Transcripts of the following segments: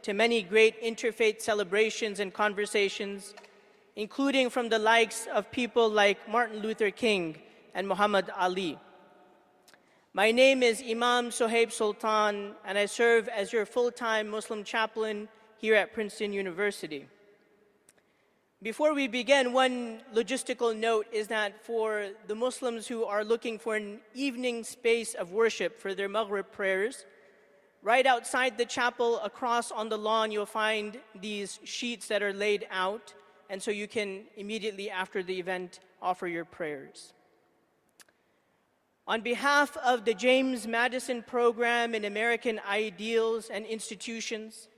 to many great interfaith celebrations and conversations, including from the likes of people like Martin Luther King and Muhammad Ali. My name is Imam Sohaib Sultan, and I serve as your full-time Muslim chaplain here at Princeton University. Before we begin, one logistical note is that for the Muslims who are looking for an evening space of worship for their Maghrib prayers, right outside the chapel, across on the lawn, you'll find these sheets that are laid out, and so you can immediately after the event offer your prayers. On behalf of the James Madison Program in American Ideals and Institutions,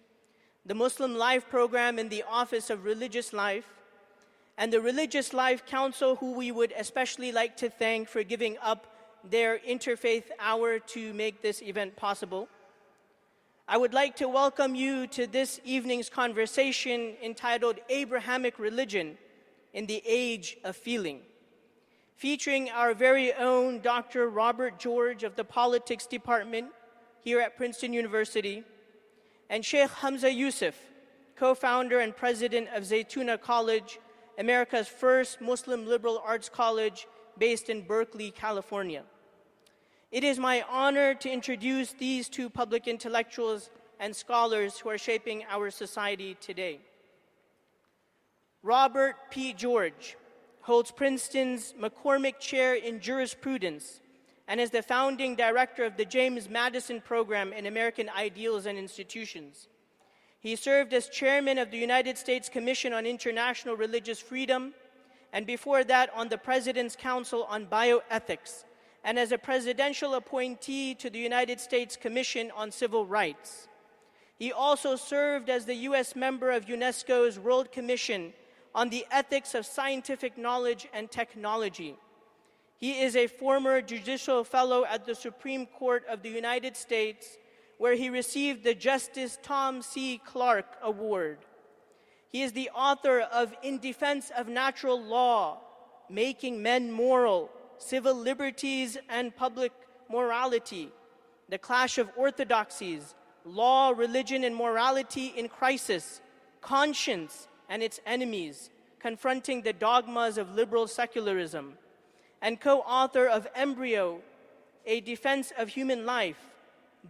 the Muslim Life Program in the Office of Religious Life, and the Religious Life Council, who we would especially like to thank for giving up their interfaith hour to make this event possible, I would like to welcome you to this evening's conversation entitled Abrahamic Religion in the Age of Feeling, featuring our very own Dr. Robert George of the Politics Department here at Princeton University, and Shaykh Hamza Yusuf, co-founder and president of Zaytuna College, America's first Muslim liberal arts college based in Berkeley, California. It is my honor to introduce these two public intellectuals and scholars who are shaping our society today. Robert P. George holds Princeton's McCormick Chair in Jurisprudence and is the founding director of the James Madison Program in American Ideals and Institutions. He served as chairman of the United States Commission on International Religious Freedom, and before that on the President's Council on Bioethics, and as a presidential appointee to the United States Commission on Civil Rights. He also served as the U.S. member of UNESCO's World Commission on the Ethics of Scientific Knowledge and Technology. He is a former judicial fellow at the Supreme Court of the United States, where he received the Justice Tom C. Clark Award. He is the author of In Defense of Natural Law, Making Men Moral, Civil Liberties and Public Morality, The Clash of Orthodoxies, Law, Religion, and Morality in Crisis, Conscience and Its Enemies, Confronting the Dogmas of Liberal Secularism, and co-author of Embryo, A Defense of Human Life,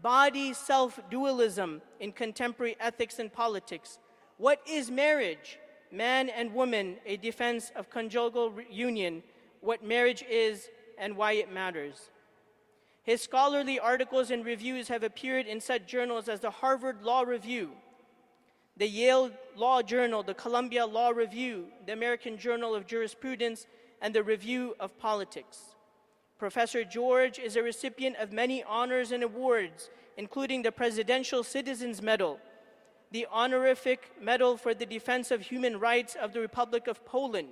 Body-Self Dualism in Contemporary Ethics and Politics, What is Marriage? Man and Woman, A Defense of Conjugal Union, What Marriage Is and Why It Matters. His scholarly articles and reviews have appeared in such journals as the Harvard Law Review, the Yale Law Journal, the Columbia Law Review, the American Journal of Jurisprudence, and the Review of Politics. Professor George is a recipient of many honors and awards, including the Presidential Citizens Medal, the Honorific Medal for the Defense of Human Rights of the Republic of Poland,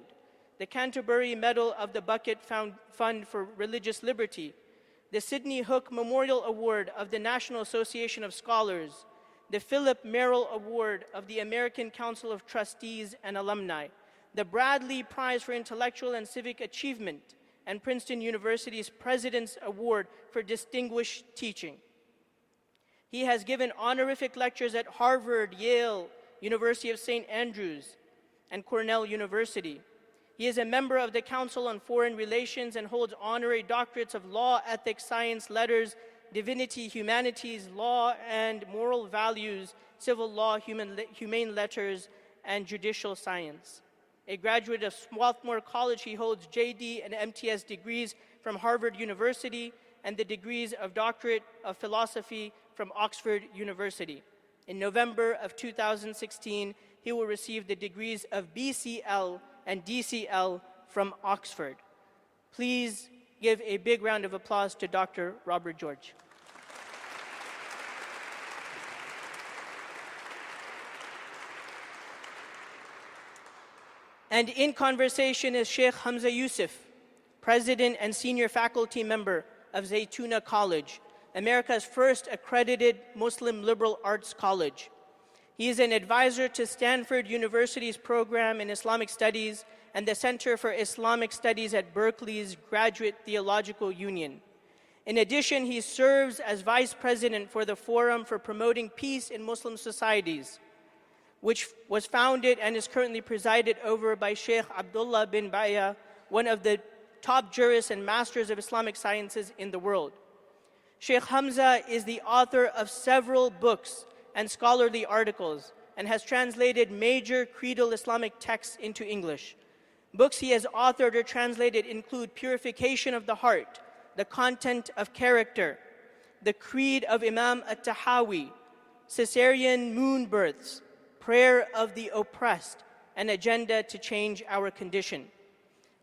the Canterbury Medal of the Bucket Fund for Religious Liberty, the Sidney Hook Memorial Award of the National Association of Scholars, the Philip Merrill Award of the American Council of Trustees and Alumni, the Bradley Prize for Intellectual and Civic Achievement, and Princeton University's President's Award for Distinguished Teaching. He has given honorific lectures at Harvard, Yale, University of St. Andrews, and Cornell University. He is a member of the Council on Foreign Relations and holds honorary doctorates of law, ethics, science, letters, divinity, humanities, law and moral values, civil law, humane letters, and judicial science. A graduate of Swarthmore College, he holds JD and MTS degrees from Harvard University and the degrees of Doctorate of Philosophy from Oxford University. In November of 2016, he will receive the degrees of BCL and DCL from Oxford. Please give a big round of applause to Dr. Robert George. And in conversation is Shaykh Hamza Yusuf, President and Senior Faculty Member of Zaytuna College, America's first accredited Muslim liberal arts college. He is an advisor to Stanford University's program in Islamic Studies and the Center for Islamic Studies at Berkeley's Graduate Theological Union. In addition, he serves as vice president for the Forum for Promoting Peace in Muslim Societies, which was founded and is currently presided over by Shaykh Abdullah bin Baya, one of the top jurists and masters of Islamic sciences in the world. Shaykh Hamza is the author of several books and scholarly articles and has translated major creedal Islamic texts into English. Books he has authored or translated include Purification of the Heart, The Content of Character, The Creed of Imam at-Tahawi, Caesarean Moon Births, Prayer of the Oppressed, An Agenda to Change Our Condition.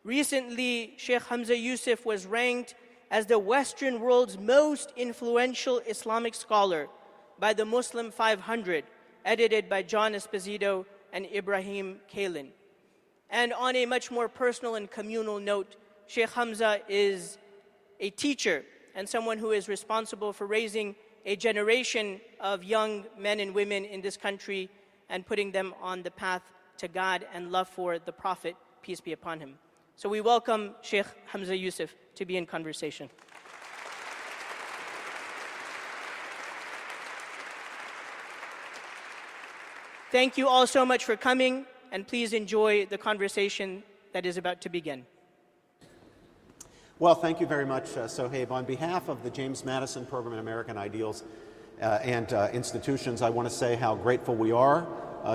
Recently, Shaykh Hamza Yusuf was ranked as the Western world's most influential Islamic scholar by the Muslim 500, edited by John Esposito and Ibrahim Kalin. And on a much more personal and communal note, Shaykh Hamza is a teacher and someone who is responsible for raising a generation of young men and women in this country and putting them on the path to God and love for the Prophet, peace be upon him. So we welcome Shaykh Hamza Yusuf to be in conversation. Thank you all so much for coming, and please enjoy the conversation that is about to begin. Well, thank you very much, Sohaib. On behalf of the James Madison Program in American Ideals and institutions, I want to say how grateful we are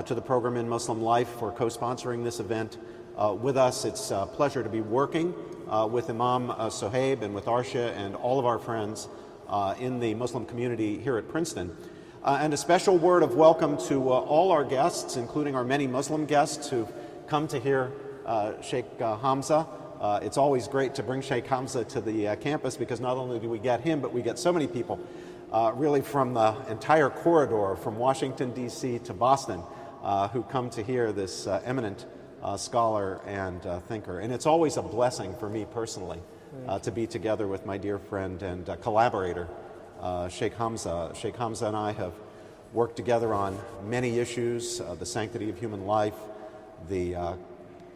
to the Program in Muslim Life for co-sponsoring this event with us. It's a pleasure to be working with Imam Sohaib and with Arsha and all of our friends in the Muslim community here at Princeton. And a special word of welcome to all our guests, including our many Muslim guests who've come to hear Shaykh Hamza. It's always great to bring Shaykh Hamza to the campus because not only do we get him, but we get so many people really from the entire corridor from Washington, D.C. to Boston who come to hear this eminent scholar and thinker. And it's always a blessing for me personally to be together with my dear friend and collaborator, Shaykh Hamza. Shaykh Hamza and I have worked together on many issues, the sanctity of human life, the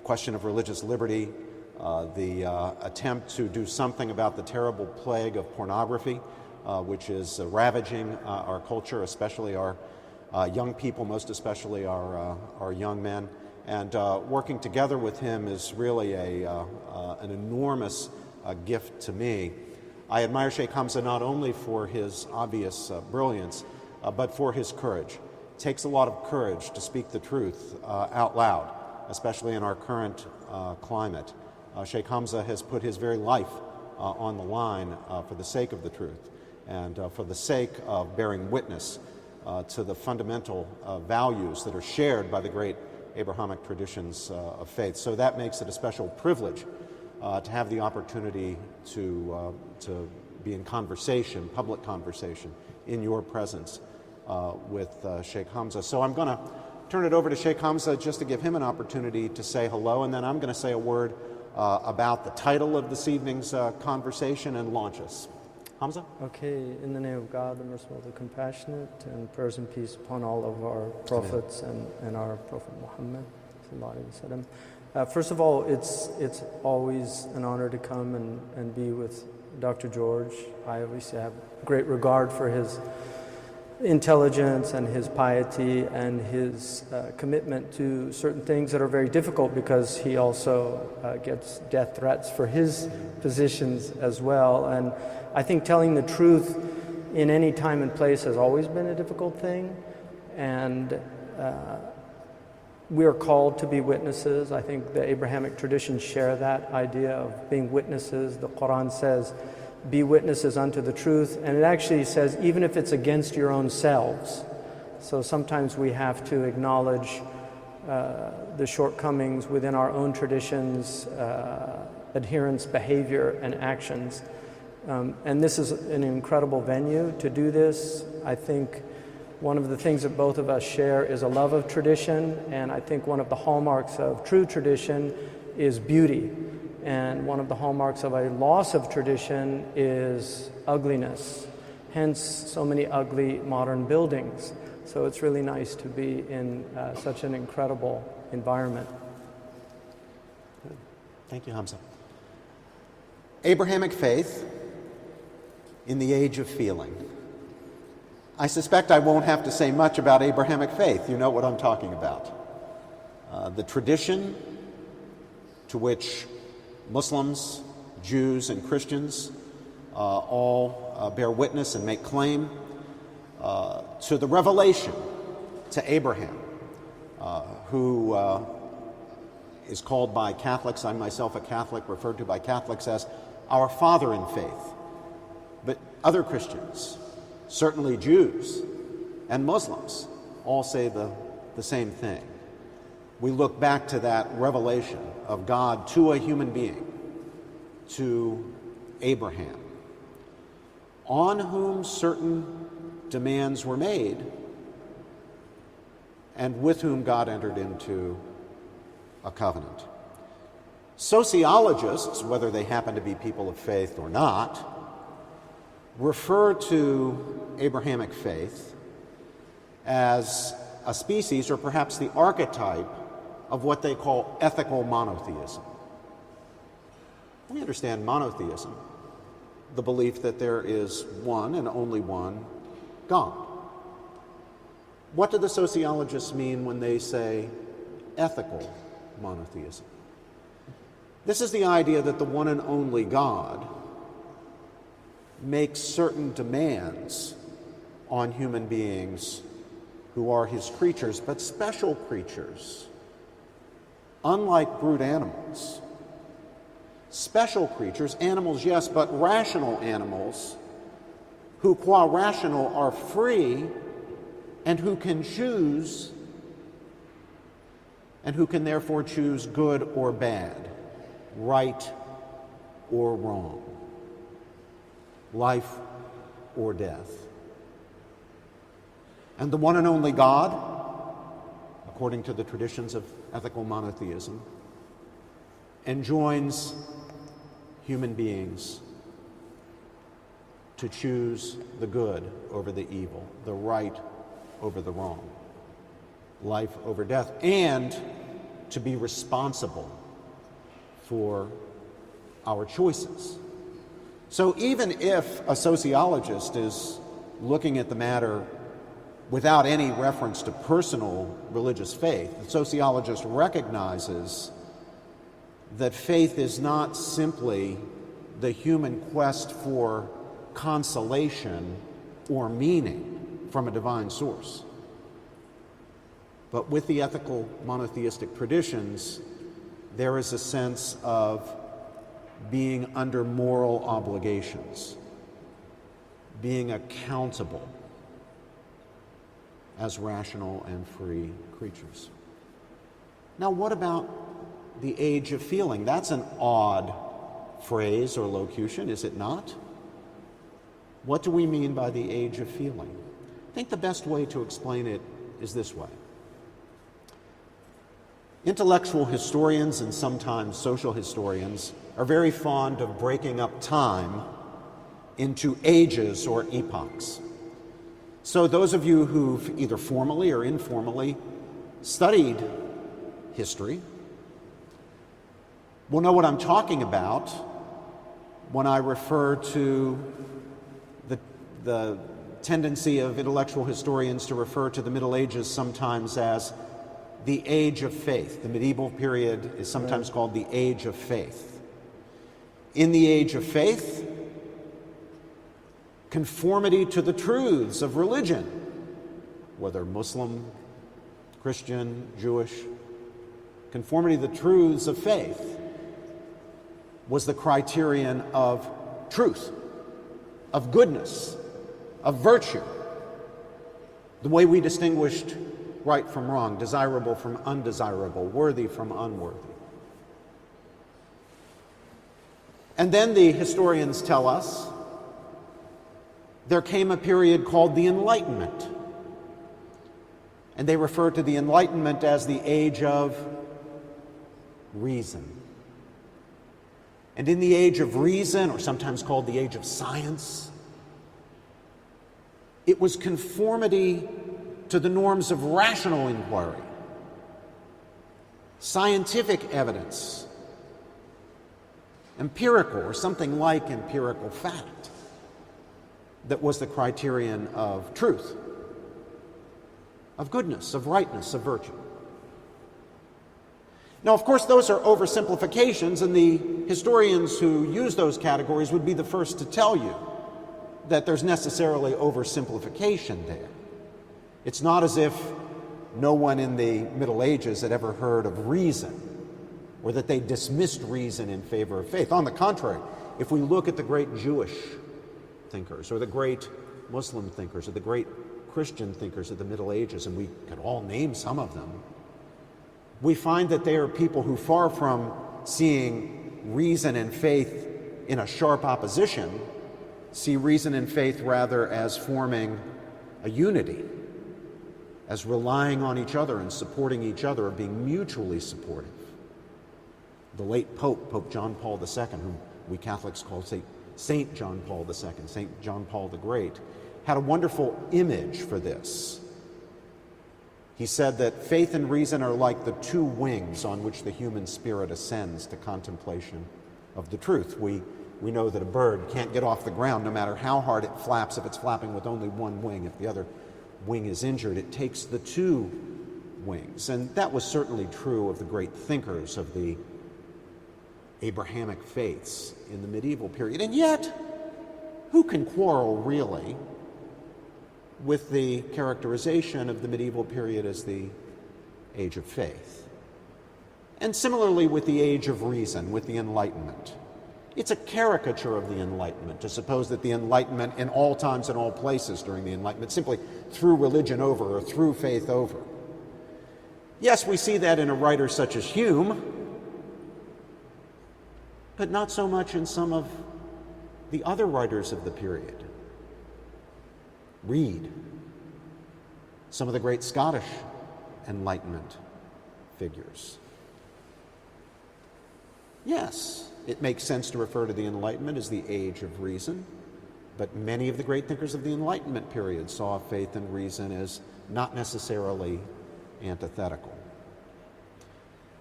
question of religious liberty, the attempt to do something about the terrible plague of pornography, which is ravaging our culture, especially our young people, most especially our young men. And working together with him is really an enormous gift to me. I admire Shaykh Hamza not only for his obvious brilliance, but for his courage. It takes a lot of courage to speak the truth out loud, especially in our current climate. Shaykh Hamza has put his very life on the line for the sake of the truth and for the sake of bearing witness to the fundamental values that are shared by the great Abrahamic traditions of faith. So that makes it a special privilege to have the opportunity to be in conversation, public conversation, in your presence with Shaykh Hamza. So I'm going to turn it over to Shaykh Hamza just to give him an opportunity to say hello, and then I'm going to say a word about the title of this evening's conversation and launch us. Hamza? Okay, in the name of God, the merciful, the compassionate, and prayers and peace upon all of our prophets and our Prophet Muhammad. First of all, it's always an honor to come and be with Dr. George. I obviously have great regard for his intelligence and his piety and his commitment to certain things that are very difficult because he also gets death threats for his positions as well. And I think telling the truth in any time and place has always been a difficult thing. And we are called to be witnesses. I think the Abrahamic traditions share that idea of being witnesses. The Quran says, be witnesses unto the truth. And it actually says, even if it's against your own selves. So sometimes we have to acknowledge the shortcomings within our own traditions, adherence, behavior, and actions. And this is an incredible venue to do this. I think one of the things that both of us share is a love of tradition, and I think one of the hallmarks of true tradition is beauty. And one of the hallmarks of a loss of tradition is ugliness, hence so many ugly modern buildings. So it's really nice to be in such an incredible environment. Thank you, Hamza. Abrahamic faith in the age of feeling. I suspect I won't have to say much about Abrahamic faith. You know what I'm talking about. The tradition to which Muslims, Jews, and Christians all bear witness and make claim, to the revelation to Abraham, who is called by Catholics, I'm myself a Catholic, referred to by Catholics as our father in faith. But other Christians, certainly Jews and Muslims, all say the same thing. We look back to that revelation of God to a human being, to Abraham, on whom certain demands were made and with whom God entered into a covenant. Sociologists, whether they happen to be people of faith or not, refer to Abrahamic faith as a species, or perhaps the archetype, of what they call ethical monotheism. We understand monotheism, the belief that there is one and only one God. What do the sociologists mean when they say ethical monotheism? This is the idea that the one and only God makes certain demands on human beings who are his creatures, but special creatures, unlike brute animals. Special creatures, animals, yes, but rational animals, who qua rational are free and who can choose, and who can therefore choose good or bad, right or wrong, life or death. And the one and only God, according to the traditions of ethical monotheism, enjoins human beings to choose the good over the evil, the right over the wrong, life over death, and to be responsible for our choices. So even if a sociologist is looking at the matter without any reference to personal religious faith, the sociologist recognizes that faith is not simply the human quest for consolation or meaning from a divine source. But with the ethical monotheistic traditions, there is a sense of being under moral obligations, being accountable as rational and free creatures. Now, what about the age of feeling? That's an odd phrase or locution, is it not? What do we mean by the age of feeling? I think the best way to explain it is this way. Intellectual historians and sometimes social historians are very fond of breaking up time into ages or epochs. So those of you who've either formally or informally studied history will know what I'm talking about when I refer to the tendency of intellectual historians to refer to the Middle Ages sometimes as the age of faith. The medieval period is sometimes called the age of faith. In the age of faith, conformity to the truths of religion, whether Muslim, Christian, Jewish, conformity to the truths of faith was the criterion of truth, of goodness, of virtue, the way we distinguished right from wrong, desirable from undesirable, worthy from unworthy. And then the historians tell us there came a period called the Enlightenment. And they refer to the Enlightenment as the age of reason. And in the age of reason, or sometimes called the age of science, it was conformity to the norms of rational inquiry, scientific evidence, empirical or something like empirical fact. that was the criterion of truth, of goodness, of rightness, of virtue. Now, of course, those are oversimplifications, and the historians who use those categories would be the first to tell you that there's necessarily oversimplification there. It's not as if no one in the Middle Ages had ever heard of reason, or that they dismissed reason in favor of faith. On the contrary, if we look at the great Jewish thinkers, or the great Muslim thinkers, or the great Christian thinkers of the Middle Ages, and we could all name some of them, we find that they are people who, far from seeing reason and faith in a sharp opposition, see reason and faith rather as forming a unity, as relying on each other and supporting each other, or being mutually supportive. The late Pope, Pope John Paul II, whom we Catholics call Saint John Paul II, Saint John Paul the Great, had a wonderful image for this. He said that faith and reason are like the two wings on which the human spirit ascends to contemplation of the truth. We know that a bird can't get off the ground no matter how hard it flaps if it's flapping with only one wing. If the other wing is injured, it takes the two wings. And that was certainly true of the great thinkers of the Abrahamic faiths in the medieval period. And yet, who can quarrel really with the characterization of the medieval period as the age of faith? And similarly with the age of reason, with the Enlightenment. It's a caricature of the Enlightenment to suppose that the Enlightenment in all times and all places during the Enlightenment simply threw religion over or threw faith over. Yes, we see that in a writer such as Hume, but not so much in some of the other writers of the period. Read some of the great Scottish Enlightenment figures. Yes, it makes sense to refer to the Enlightenment as the age of reason, but many of the great thinkers of the Enlightenment period saw faith and reason as not necessarily antithetical.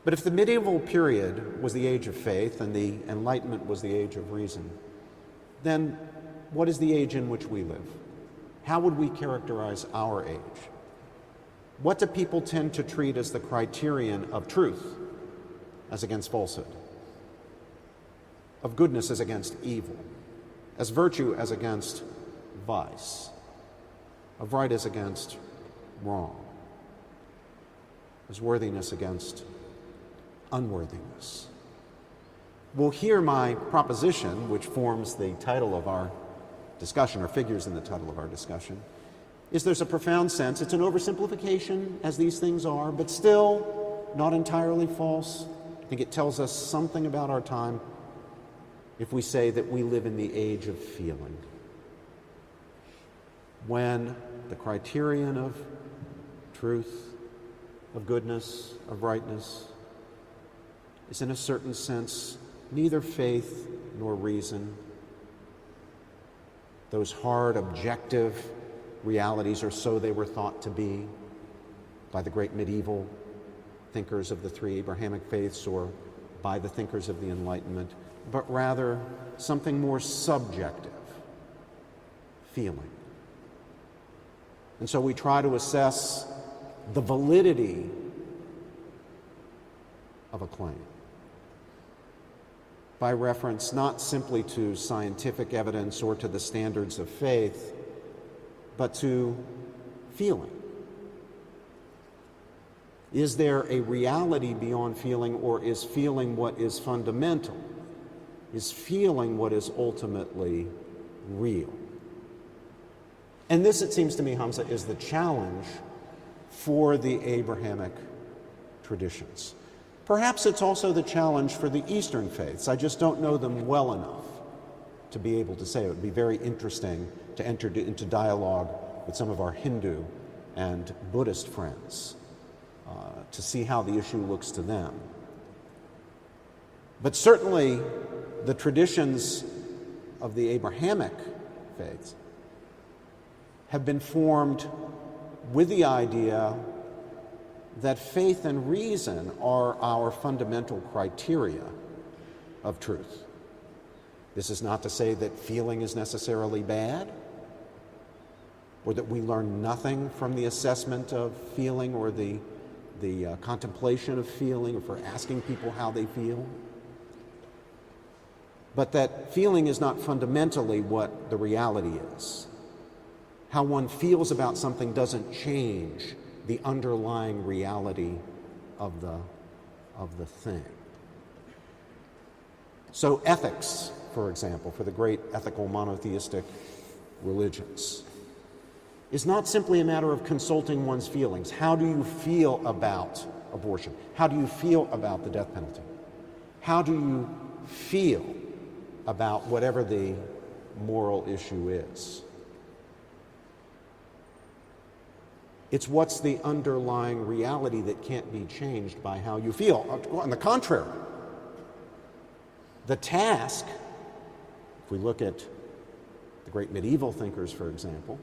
But if the medieval period was the age of faith and the Enlightenment was the age of reason, then what is the age in which we live? How would we characterize our age? What do people tend to treat as the criterion of truth as against falsehood, of goodness as against evil, as virtue as against vice, of right as against wrong, as worthiness against unworthiness? Well, here my proposition, which forms the title of our discussion, or figures in the title of our discussion, is there's a profound sense, it's an oversimplification as these things are, but still not entirely false. I think it tells us something about our time if we say that we live in the age of feeling, when the criterion of truth, of goodness, of rightness is in a certain sense neither faith nor reason. Those hard, objective realities, or so they were thought to be by the great medieval thinkers of the three Abrahamic faiths or by the thinkers of the Enlightenment, but rather something more subjective, feeling. And so we try to assess the validity of a claim by reference not simply to scientific evidence or to the standards of faith, but to feeling. Is there a reality beyond feeling, or is feeling what is fundamental? Is feeling what is ultimately real? And this, it seems to me, Hamza, is the challenge for the Abrahamic traditions. Perhaps it's also the challenge for the Eastern faiths. I just don't know them well enough to be able to say. It would be very interesting to enter into dialogue with some of our Hindu and Buddhist friends to see how the issue looks to them. But certainly the traditions of the Abrahamic faiths have been formed with the idea that faith and reason are our fundamental criteria of truth. This is not to say that feeling is necessarily bad, or that we learn nothing from the assessment of feeling or the contemplation of feeling, or for asking people how they feel. But that feeling is not fundamentally what the reality is. How one feels about something doesn't change the underlying reality of the thing. So ethics, for example, for the great ethical monotheistic religions, is not simply a matter of consulting one's feelings. How do you feel about abortion? How do you feel about the death penalty? How do you feel about whatever the moral issue is? It's what's the underlying reality that can't be changed by how you feel. On the contrary, the task, if we look at the great medieval thinkers, for example,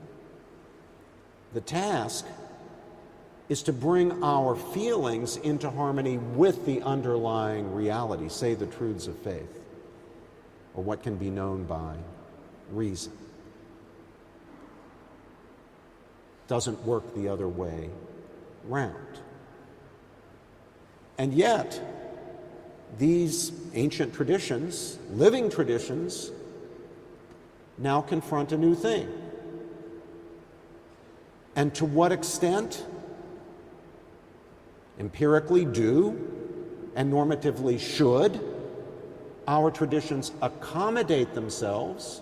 the task is to bring our feelings into harmony with the underlying reality, say the truths of faith, or what can be known by reason. Doesn't work the other way round. And yet, these ancient traditions, living traditions, now confront a new thing. And to what extent empirically do and normatively should our traditions accommodate themselves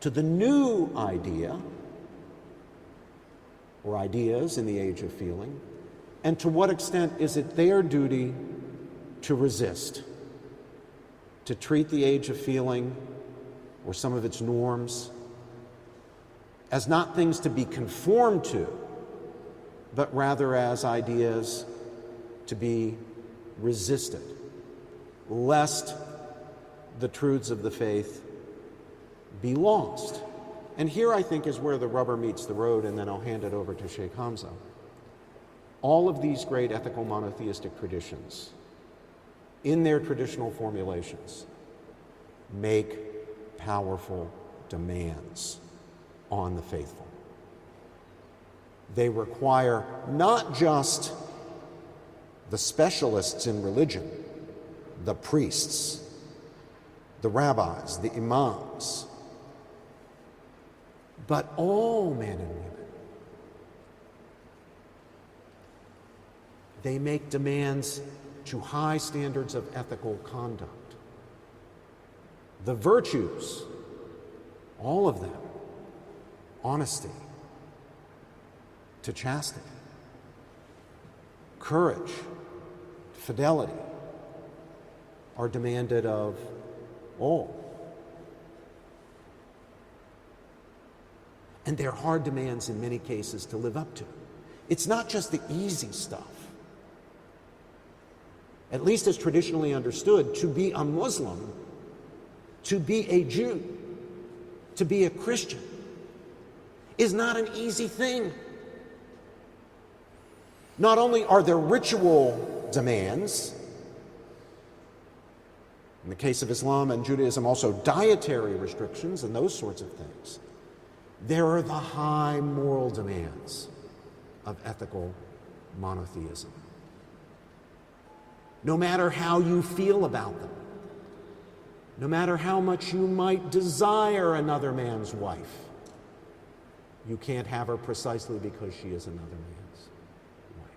to the new idea or ideas in the age of feeling, and to what extent is it their duty to resist, to treat the age of feeling or some of its norms as not things to be conformed to, but rather as ideas to be resisted, lest the truths of the faith be lost. And here I think is where the rubber meets the road, and then I'll hand it over to Shaykh Hamza. All of these great ethical monotheistic traditions, in their traditional formulations, make powerful demands on the faithful. They require not just the specialists in religion, the priests, the rabbis, the imams, but all men and women. They make demands to high standards of ethical conduct. The virtues, all of them, honesty, to chastity, courage, fidelity, are demanded of all. And they're hard demands in many cases to live up to. It's not just the easy stuff. At least as traditionally understood, to be a Muslim, to be a Jew, to be a Christian, is not an easy thing. Not only are there ritual demands, in the case of Islam and Judaism, also dietary restrictions and those sorts of things, there are the high moral demands of ethical monotheism. No matter how you feel about them, no matter how much you might desire another man's wife, you can't have her precisely because she is another man's wife.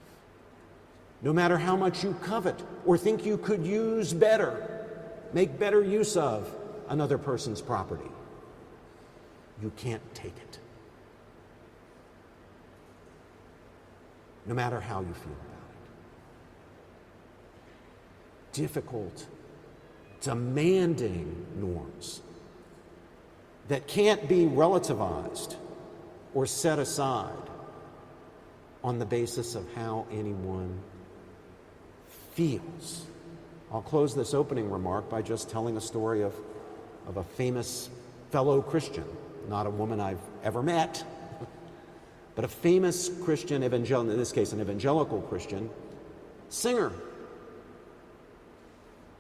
No matter how much you covet or think you could use better, make better use of another person's property, you can't take it. No matter how you feel about it. Difficult, demanding norms that can't be relativized or set aside on the basis of how anyone feels. I'll close this opening remark by just telling a story of a famous fellow Christian, not a woman I've ever met, but a famous Christian evangelical, in this case an evangelical Christian, singer,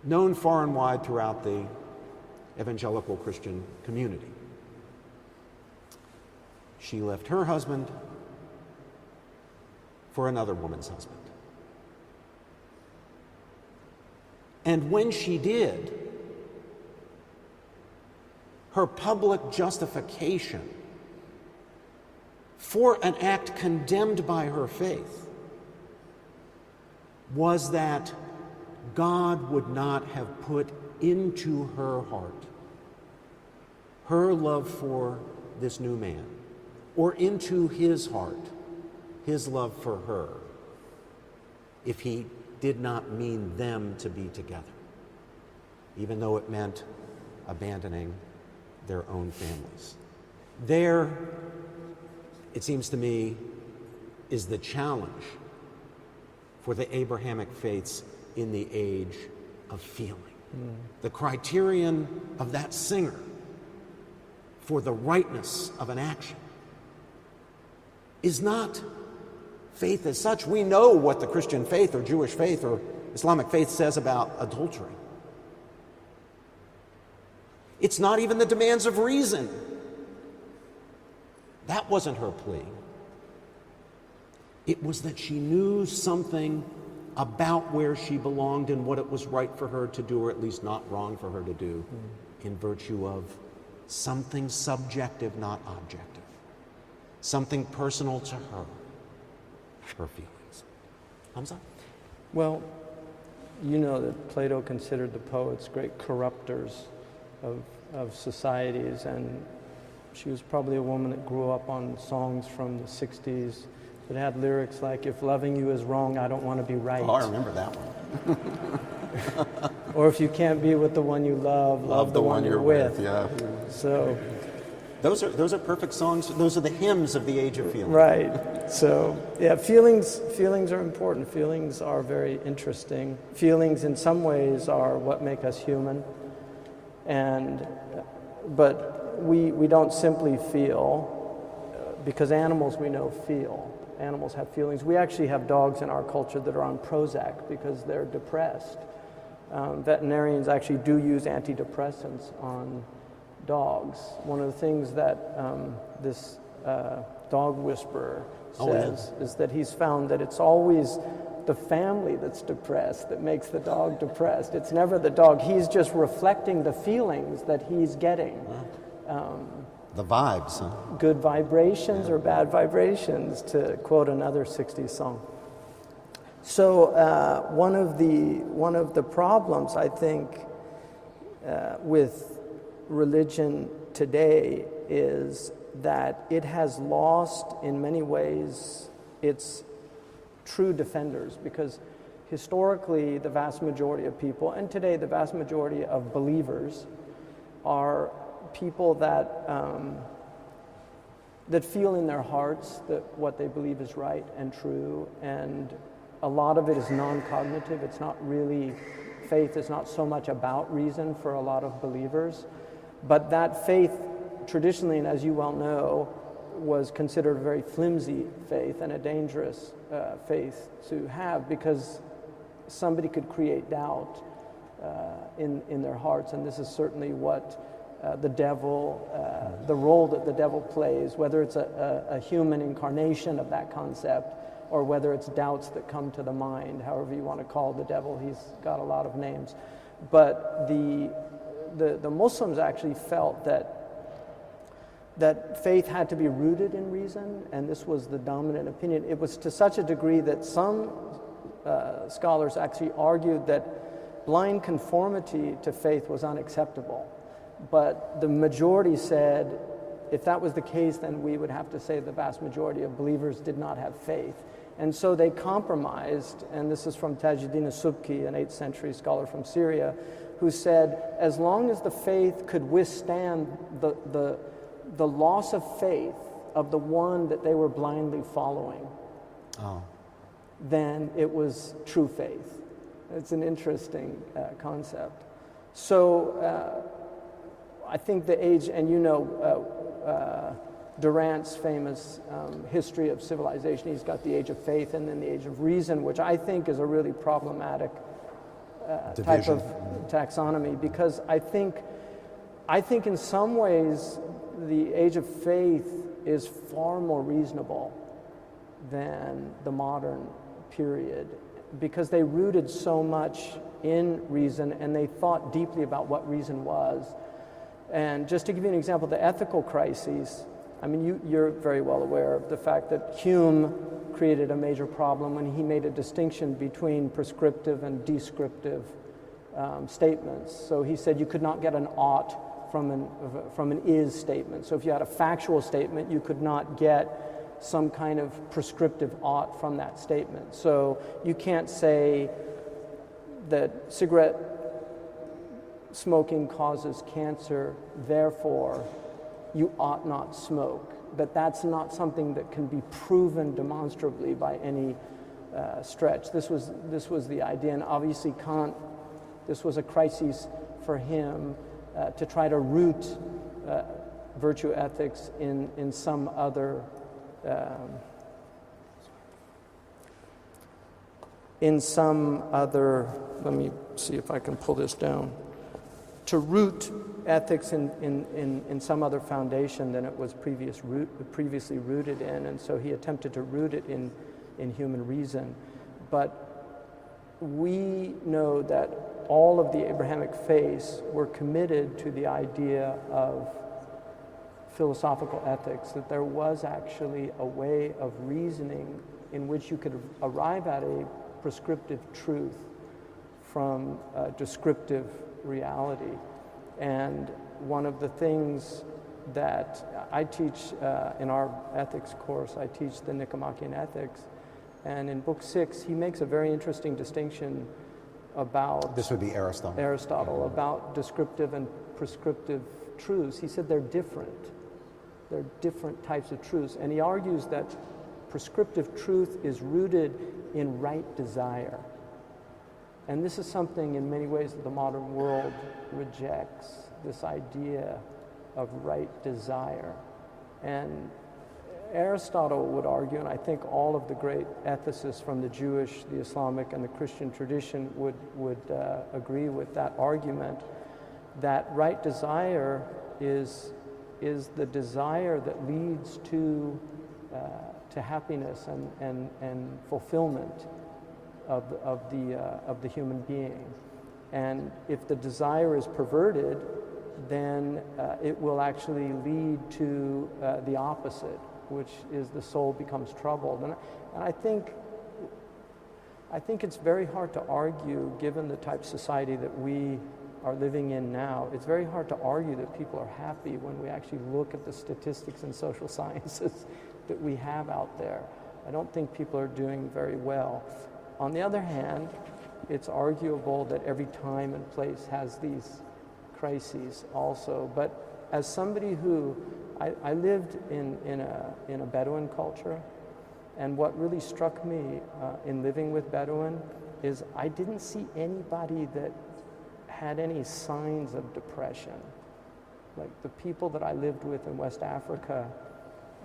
known far and wide throughout the evangelical Christian community. She left her husband for another woman's husband. And when she did, her public justification for an act condemned by her faith was that God would not have put into her heart her love for this new man, or into his heart his love for her, if he did not mean them to be together, even though it meant abandoning their own families. There, it seems to me, is the challenge for the Abrahamic faiths in the age of feeling. The criterion of that singer for the rightness of an action is not faith as such. We know what the Christian faith or Jewish faith or Islamic faith says about adultery. It's not even the demands of reason. That wasn't her plea. It was that she knew something about where she belonged and what it was right for her to do, or at least not wrong for her to do, in virtue of something subjective, not objective. Something personal to her feelings. Hamza? Well, you know that Plato considered the poets great corrupters of societies, and she was probably a woman that grew up on songs from the 60s that had lyrics like, "If loving you is wrong, I don't want to be right." Oh, I remember that one. Or if you can't be with the one you love the one you're with. Yeah. So Those are perfect songs. Those are the hymns of the age of feeling. right. So yeah, feelings are important. Feelings are very interesting. Feelings in some ways are what make us human. But we don't simply feel, because animals we know feel. Animals have feelings. We actually have dogs in our culture that are on Prozac because they're depressed. Veterinarians actually do use antidepressants on dogs. One of the things that this dog whisperer says is that he's found that it's always the family that's depressed that makes the dog depressed. It's never the dog. He's just reflecting the feelings that he's getting. The vibes, huh? Good vibrations or bad vibrations, to quote another 60s song. So one of the problems, I think, with religion today is that it has lost, in many ways, its true defenders, because historically the vast majority of people, and today the vast majority of believers, are people that that feel in their hearts that what they believe is right and true, and a lot of it is non-cognitive. It's not really, faith is not so much about reason for a lot of believers, but that faith traditionally, and as you well know, was considered a very flimsy faith and a dangerous faith to have, because somebody could create doubt in their hearts, and this is certainly what the devil, the role that the devil plays, whether it's a human incarnation of that concept or whether it's doubts that come to the mind, however you want to call the devil. He's got a lot of names. But the Muslims actually felt that faith had to be rooted in reason, and this was the dominant opinion. It was to such a degree that some scholars actually argued that blind conformity to faith was unacceptable. But the majority said, if that was the case, then we would have to say the vast majority of believers did not have faith. And so they compromised, and this is from Tajuddin as-Subki, an 8th century scholar from Syria, who said, as long as the faith could withstand the loss of faith of the one that they were blindly following, then it was true faith. It's an interesting concept. So I think the age, and you know Durant's famous history of civilization, he's got the age of faith and then the age of reason, which I think is a really problematic type of taxonomy, because I think in some ways the age of faith is far more reasonable than the modern period, because they rooted so much in reason and they thought deeply about what reason was. And just to give you an example, the ethical crises, I mean, you're very well aware of the fact that Hume created a major problem when he made a distinction between prescriptive and descriptive statements. So he said you could not get an ought from an is statement. So if you had a factual statement, you could not get some kind of prescriptive ought from that statement. So you can't say that cigarette smoking causes cancer, therefore you ought not smoke. But that's not something that can be proven demonstrably by any stretch. This was the idea, and obviously Kant, this was a crisis for him to try to root virtue ethics in some other let me see if I can pull this down, to root ethics in some other foundation than it was previously rooted in, and so he attempted to root it in human reason. But we know that all of the Abrahamic faiths were committed to the idea of philosophical ethics, that there was actually a way of reasoning in which you could arrive at a prescriptive truth from a descriptive reality. And one of the things that I teach in our ethics course, I teach the Nicomachean Ethics, and in book 6 he makes a very interesting distinction about... This would be Aristotle. About descriptive and prescriptive truths. He said they're different. They're different types of truths. And he argues that prescriptive truth is rooted in right desire. And this is something in many ways that the modern world rejects, this idea of right desire. And Aristotle would argue, and I think all of the great ethicists from the Jewish, the Islamic, and the Christian tradition would agree with that argument, that right desire is the desire that leads to happiness and fulfillment of the human being. And if the desire is perverted, then it will actually lead to the opposite, which is the soul becomes troubled. And I think it's very hard to argue, given the type of society that we are living in now, it's very hard to argue that people are happy when we actually look at the statistics and social sciences that we have out there. I don't think people are doing very well. On the other hand, it's arguable that every time and place has these crises also. But as somebody who, I lived in a Bedouin culture, and what really struck me in living with Bedouin is I didn't see anybody that had any signs of depression. Like the people that I lived with in West Africa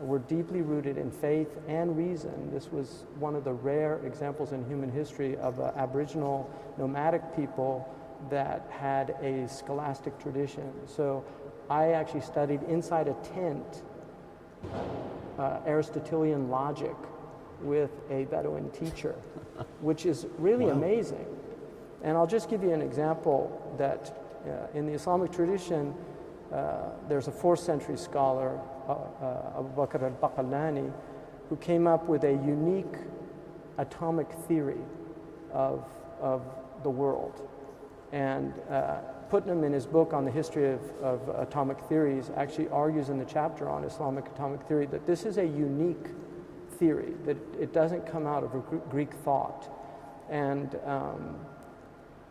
were deeply rooted in faith and reason. This was one of the rare examples in human history of Aboriginal nomadic people that had a scholastic tradition. So I actually studied inside a tent Aristotelian logic with a Bedouin teacher, which is really amazing. And I'll just give you an example that in the Islamic tradition, there's a 4th century scholar, Abu Bakr al-Baqallani, who came up with a unique atomic theory of the world. And Putnam, in his book on the history of atomic theories, actually argues in the chapter on Islamic atomic theory that this is a unique theory, that it doesn't come out of Greek thought. And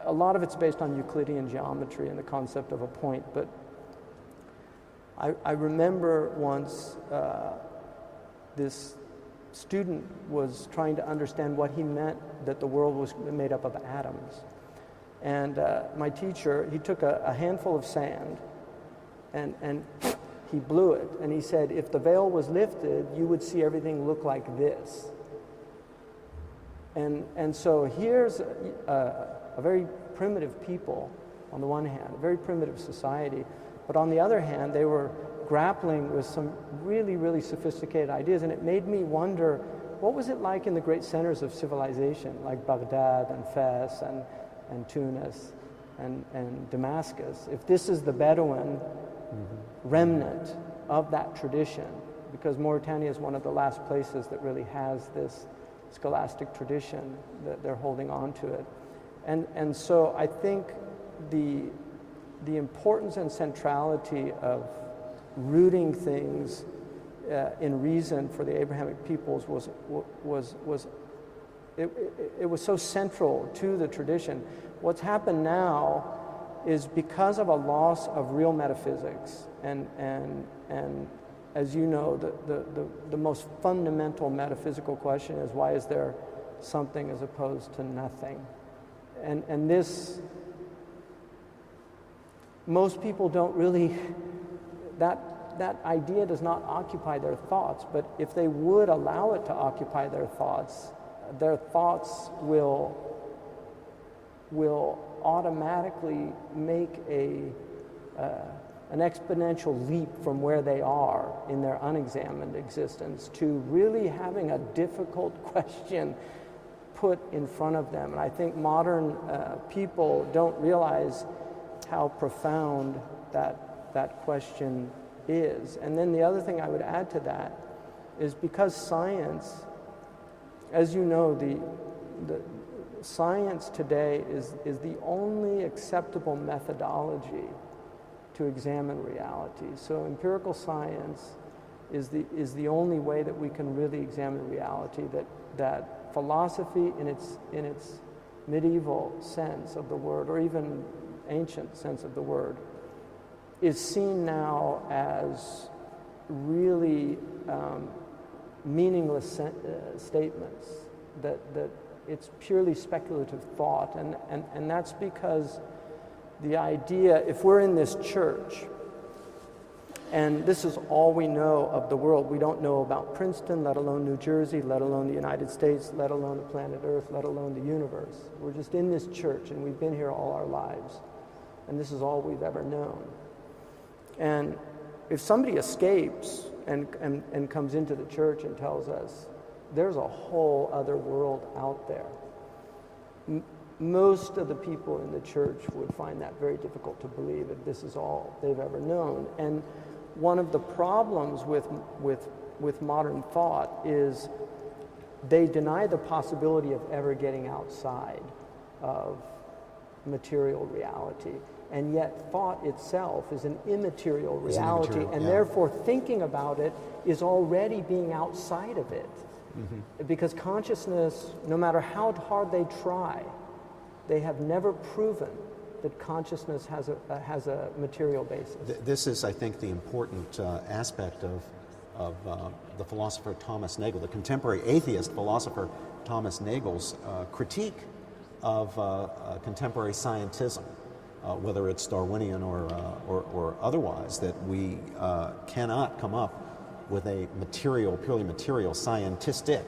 a lot of it's based on Euclidean geometry and the concept of a point, but I remember once this student was trying to understand what he meant that the world was made up of atoms. And my teacher, he took a handful of sand and he blew it. And he said, if the veil was lifted, you would see everything look like this. And so here's a very primitive people on the one hand, a very primitive society. But on the other hand, they were grappling with some really, really sophisticated ideas, and it made me wonder, what was it like in the great centers of civilization, like Baghdad and Fez and Tunis and Damascus? If this is the Bedouin remnant of that tradition, because Mauritania is one of the last places that really has this scholastic tradition, that they're holding on to it. And so I think the importance and centrality of rooting things in reason for the Abrahamic peoples was so central to the tradition. What's happened now is because of a loss of real metaphysics, and as you know, the most fundamental metaphysical question is, why is there something as opposed to nothing? And this, most people don't really, that idea does not occupy their thoughts, but if they would allow it to occupy their thoughts will automatically make an exponential leap from where they are in their unexamined existence to really having a difficult question put in front of them. And I think modern people don't realize how profound that question is. And then the other thing I would add to that is, because science, as you know, the science today is the only acceptable methodology to examine reality. So empirical science is the only way that we can really examine reality. That philosophy in its medieval sense of the word, or even ancient sense of the word, is seen now as really meaningless statements, that it's purely speculative thought, and that's because the idea, if we're in this church and this is all we know of the world, we don't know about Princeton, let alone New Jersey, let alone the United States, let alone the planet Earth, let alone the universe. We're just in this church, and we've been here all our lives, and this is all we've ever known. And if somebody escapes and comes into the church and tells us there's a whole other world out there, most of the people in the church would find that very difficult to believe, that this is all they've ever known. And one of the problems with modern thought is they deny the possibility of ever getting outside of material reality. And yet thought itself is an immaterial reality, and therefore thinking about it is already being outside of it. Mm-hmm. Because consciousness, no matter how hard they try, they have never proven that consciousness has a material basis. This is, I think, the important aspect of the philosopher Thomas Nagel, the contemporary atheist philosopher Thomas Nagel's critique of contemporary scientism. Whether it's Darwinian or otherwise, that we cannot come up with a purely material, scientific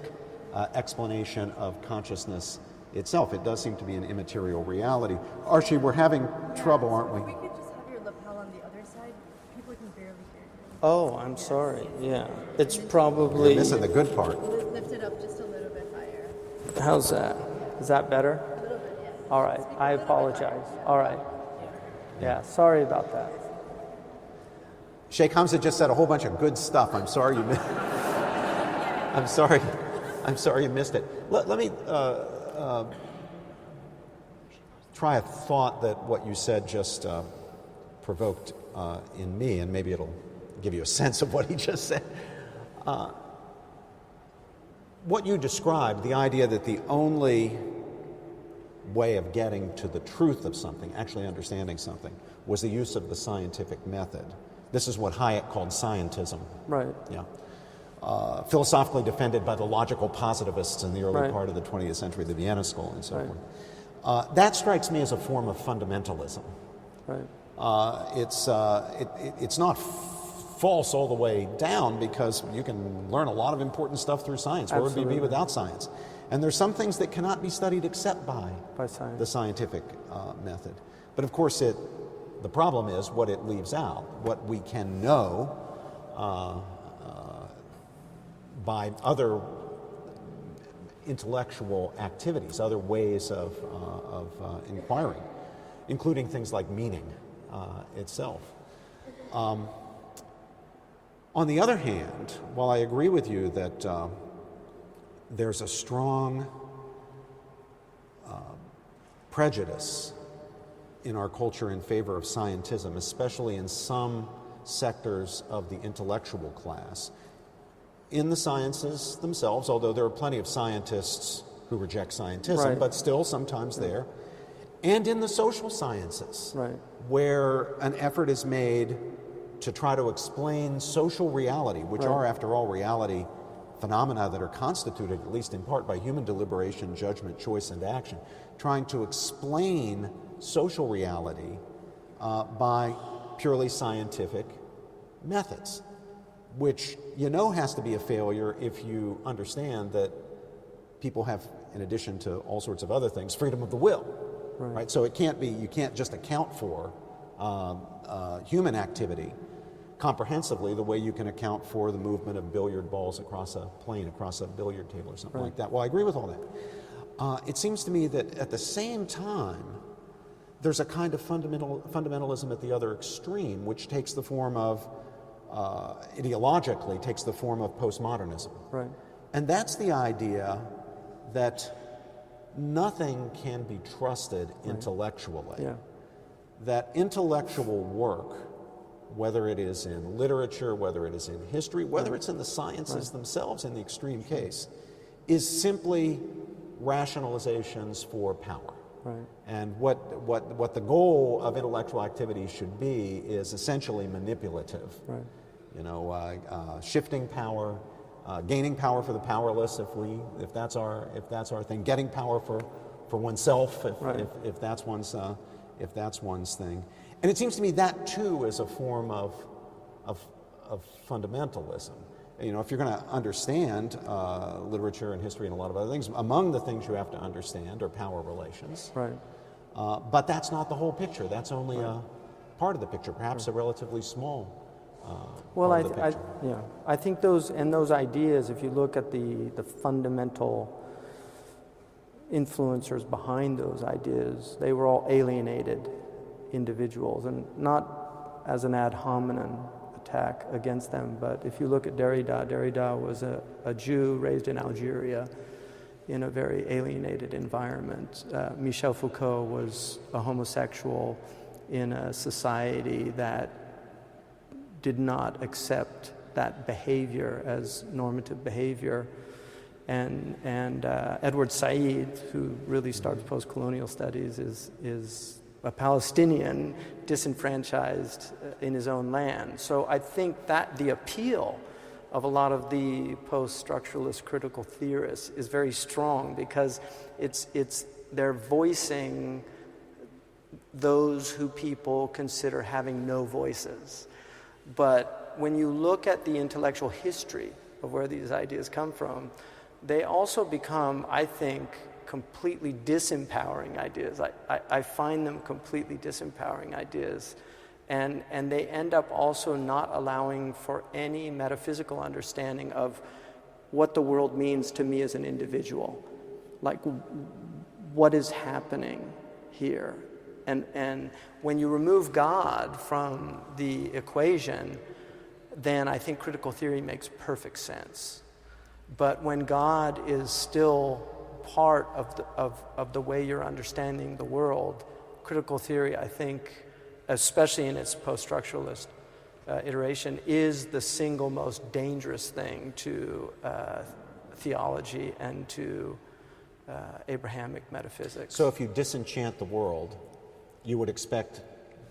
explanation of consciousness itself. It does seem to be an immaterial reality. Archie, we're having trouble, aren't we? We could just have your lapel on the other side. People can barely hear you. Oh, I'm sorry. Yeah, it's probably. You're missing the good part. Lift it up just a little bit higher. How's that? Is that better? A little bit, yeah. All right. I apologize. All right. Yeah, sorry about that. Shaykh Hamza just said a whole bunch of good stuff. I'm sorry you missed. I'm sorry you missed it. Let me try a thought that what you said just provoked in me, and maybe it'll give you a sense of what he just said. What you described, the idea that the only way of getting to the truth of something, actually understanding something, was the use of the scientific method. This is what Hayek called scientism. Right. Yeah. Philosophically defended by the logical positivists in the early part of the 20th century, the Vienna School and so forth. That strikes me as a form of fundamentalism. Right. It's not false all the way down, because you can learn a lot of important stuff through science. Where would we be without science? And there's some things that cannot be studied except by science. The scientific method. But of course, the problem is what it leaves out. What we can know by other intellectual activities, other ways of inquiring, including things like meaning itself. On the other hand, while I agree with you that there's a strong prejudice in our culture in favor of scientism, especially in some sectors of the intellectual class, in the sciences themselves, although there are plenty of scientists who reject scientism, Right. but still sometimes there, and in the social sciences, Right. where an effort is made to try to explain social reality, which Right. are, after all, reality phenomena that are constituted, at least in part, by human deliberation, judgment, choice, and action, trying to explain social reality by purely scientific methods, which you know has to be a failure if you understand that people have, in addition to all sorts of other things, freedom of the will, right? So it can't be, you can't just account for human activity comprehensively the way you can account for the movement of billiard balls across a plane, across a billiard table or something like that. Well, I agree with all that. It seems to me that at the same time, there's a kind of fundamentalism at the other extreme, which takes the form of, ideologically, takes the form of postmodernism. Right. And that's the idea that nothing can be trusted intellectually. Yeah. That intellectual work, whether it is in literature, whether it is in history, whether it's in the sciences themselves in the extreme case, is simply rationalizations for power. Right. And what the goal of intellectual activity should be is essentially manipulative. Right. You know, shifting power, gaining power for the powerless, if that's our thing, getting power for oneself, if that's one's thing. And it seems to me that too is a form of fundamentalism. You know, if you're going to understand literature and history and a lot of other things, among the things you have to understand are power relations. Right. But that's not the whole picture. That's only a part of the picture, perhaps a relatively small Well, part of the picture. I think those ideas, if you look at the fundamental influencers behind those ideas, they were all alienated individuals, and not as an ad hominem attack against them, but if you look at Derrida was a Jew raised in Algeria in a very alienated environment. Michel Foucault was a homosexual in a society that did not accept that behavior as normative behavior. And Edward Said, who really starts post-colonial studies, is a Palestinian disenfranchised in his own land. So I think that the appeal of a lot of the post-structuralist critical theorists is very strong, because they're voicing those who people consider having no voices. But when you look at the intellectual history of where these ideas come from, they also become, I think, completely disempowering ideas. I find them completely disempowering ideas. And they end up also not allowing for any metaphysical understanding of what the world means to me as an individual. Like, what is happening here? And when you remove God from the equation, then I think critical theory makes perfect sense. But when God is still part of the way you're understanding the world, critical theory, I think, especially in its post-structuralist iteration, is the single most dangerous thing to theology and to Abrahamic metaphysics. So if you disenchant the world, you would expect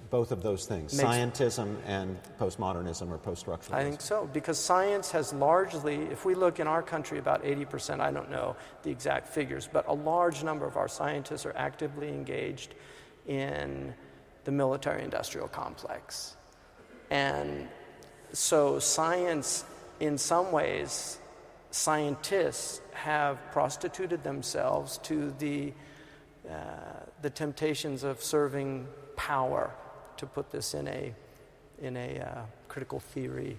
both of those things, scientism and postmodernism or post-structuralism? I think so, because science has largely, if we look in our country, about 80%, I don't know the exact figures, but a large number of our scientists are actively engaged in the military-industrial complex. And so science, in some ways, scientists have prostituted themselves to the temptations of serving power, to put this in a critical theory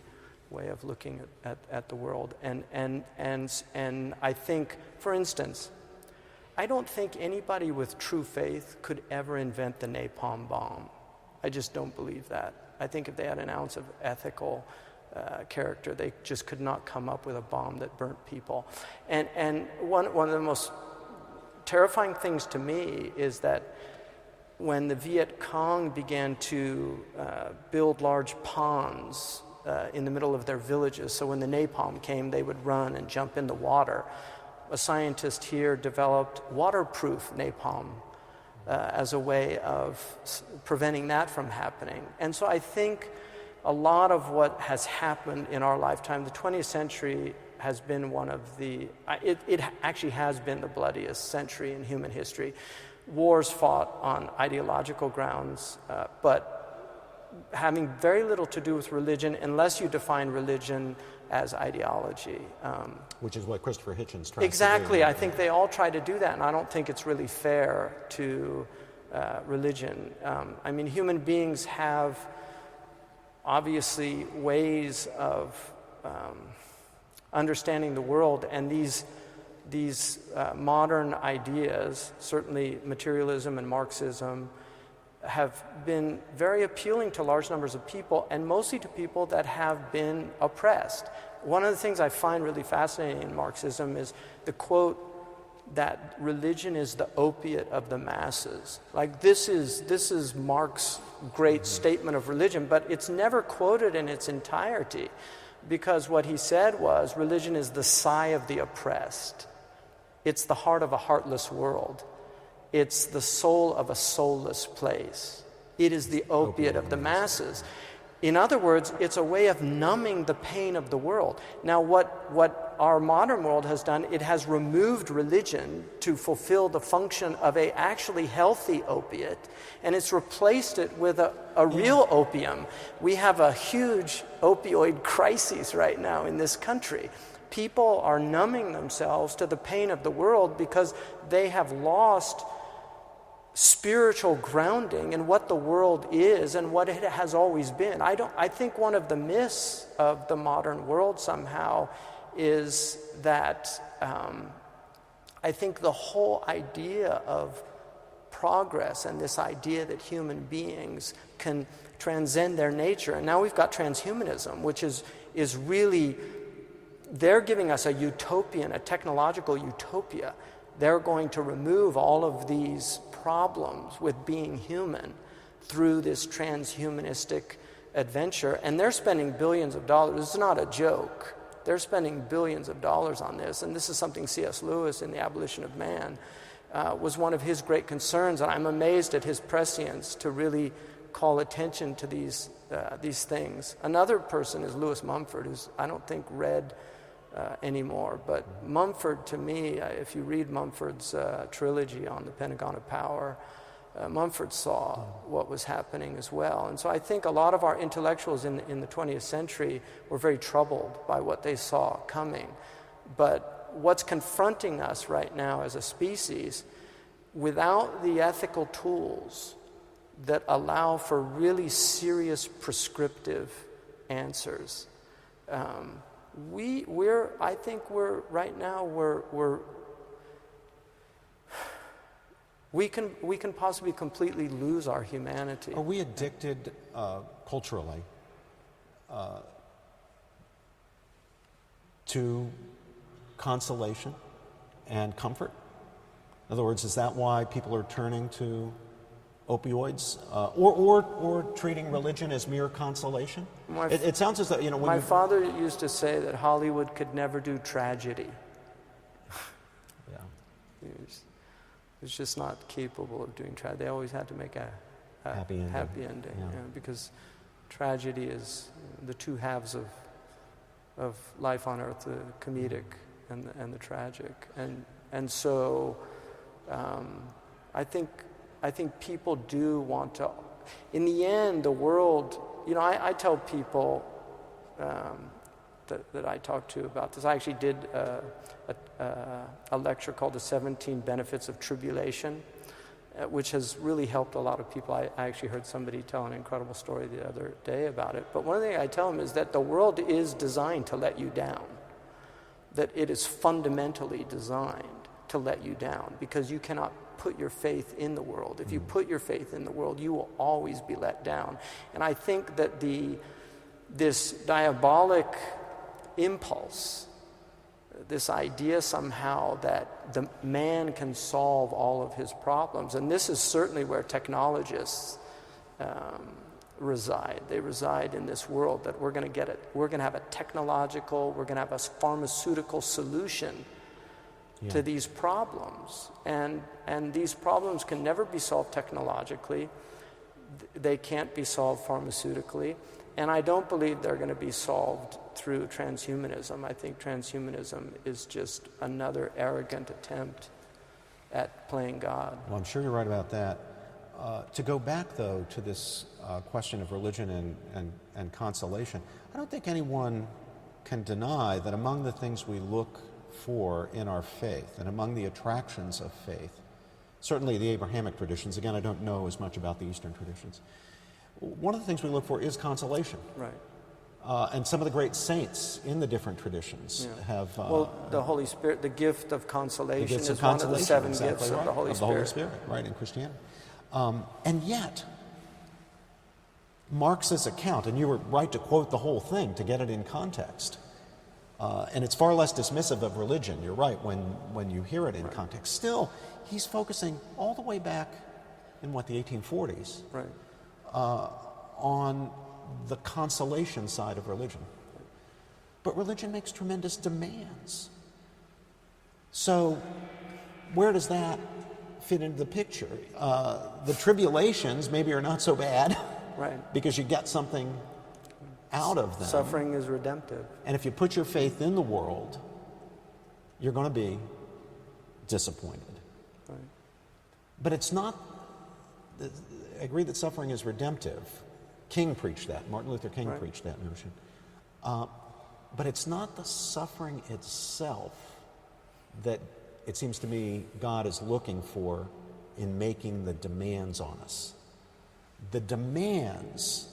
way of looking at the world. And I think, for instance, I don't think anybody with true faith could ever invent the napalm bomb. I just don't believe that. I think if they had an ounce of ethical character, they just could not come up with a bomb that burnt people. And one of the most terrifying things to me is that when the Viet Cong began to build large ponds in the middle of their villages, so when the napalm came, they would run and jump in the water. A scientist here developed waterproof napalm as a way of preventing that from happening. And so I think a lot of what has happened in our lifetime, the 20th century has been one of the, it actually has been the bloodiest century in human history. Wars fought on ideological grounds, but having very little to do with religion unless you define religion as ideology. Which is what Christopher Hitchens tries to do. Exactly. I think they all try to do that, and I don't think it's really fair to religion. I mean, human beings have obviously ways of understanding the world, and these modern ideas, certainly materialism and Marxism, have been very appealing to large numbers of people, and mostly to people that have been oppressed. One of the things I find really fascinating in Marxism is the quote that religion is the opiate of the masses. Like this is Marx's great statement of religion, but it's never quoted in its entirety, because what he said was religion is the sigh of the oppressed. It's the heart of a heartless world. It's the soul of a soulless place. It is the opiate of the masses. In other words, it's a way of numbing the pain of the world. Now, what our modern world has done, it has removed religion to fulfill the function of a actually healthy opiate, and it's replaced it with a real opium. We have a huge opioid crisis right now in this country. People are numbing themselves to the pain of the world because they have lost spiritual grounding in what the world is and what it has always been. I think one of the myths of the modern world somehow is that I think the whole idea of progress and this idea that human beings can transcend their nature, and now we've got transhumanism, which is really, they're giving us a utopian, a technological utopia. They're going to remove all of these problems with being human through this transhumanistic adventure, and they're spending billions of dollars. It's not a joke. They're spending billions of dollars on this, and this is something C.S. Lewis in The Abolition of Man was one of his great concerns, and I'm amazed at his prescience to really call attention to these things. Another person is Lewis Mumford, who's I don't think read anymore, but Mumford, to me, if you read Mumford's trilogy on the Pentagon of Power, Mumford saw what was happening as well. And so I think a lot of our intellectuals in the 20th century were very troubled by what they saw coming. But what's confronting us right now as a species, without the ethical tools that allow for really serious prescriptive answers, I think we can possibly completely lose our humanity. Are we addicted culturally to consolation and comfort? In other words, is that why people are turning to opioids or treating religion as mere consolation? It sounds as though, when my father used to say that Hollywood could never do tragedy. Yeah. It was just not capable of doing tragedy. They always had to make a happy ending. Yeah. Because tragedy is the two halves of life on earth, the comedic and the tragic. And so I think people do want to, in the end, the world, I tell people that I talk to about this. I actually did a lecture called The 17 Benefits of Tribulation, which has really helped a lot of people. I actually heard somebody tell an incredible story the other day about it. But one thing I tell them is that the world is designed to let you down, that it is fundamentally designed to let you down, because you cannot put your faith in the world. If you put your faith in the world, you will always be let down. And I think that this diabolic impulse, this idea somehow that the man can solve all of his problems, and this is certainly where technologists reside. They reside in this world that we're going to have a technological, we're going to have a pharmaceutical solution to these problems, and these problems can never be solved technologically. They can't be solved pharmaceutically, and I don't believe they're going to be solved through transhumanism. I think transhumanism is just another arrogant attempt at playing God. Well, I'm sure you're right about that. To go back, though, to this question of religion and consolation, I don't think anyone can deny that among the things we look for in our faith and among the attractions of faith, certainly the Abrahamic traditions, again, I don't know as much about the Eastern traditions, one of the things we look for is consolation. Right. And some of the great saints in the different traditions have... the Holy Spirit, the gift of consolation, the gifts is of one of the seven exactly gifts right, of the Holy Spirit. Right, in Christianity. And yet, Marx's account, and you were right to quote the whole thing to get it in context, and it's far less dismissive of religion, you're right, when you hear it in context. Still, he's focusing all the way back in, the 1840s, Right. On the consolation side of religion. But religion makes tremendous demands. So where does that fit into the picture? The tribulations maybe are not so bad, Right. because you get something out of them. Suffering is redemptive. And if you put your faith in the world, you're going to be disappointed. Right. But it's not, I agree that suffering is redemptive. King preached that. Martin Luther King preached that notion. But it's not the suffering itself that it seems to me God is looking for in making the demands on us. The demands,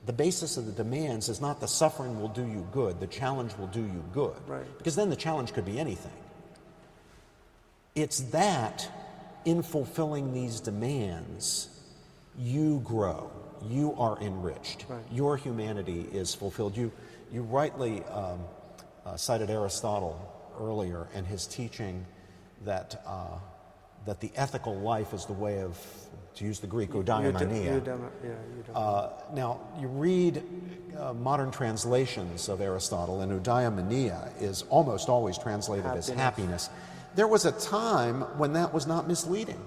the basis of the demands is not the suffering will do you good, the challenge will do you good. Right. Because then the challenge could be anything. It's that in fulfilling these demands, you grow, you are enriched, Right. your humanity is fulfilled. You rightly cited Aristotle earlier and his teaching that the ethical life is the way of, to use the Greek, eudaimonia. Now, you read modern translations of Aristotle, and eudaimonia is almost always translated as happiness. There was a time when that was not misleading,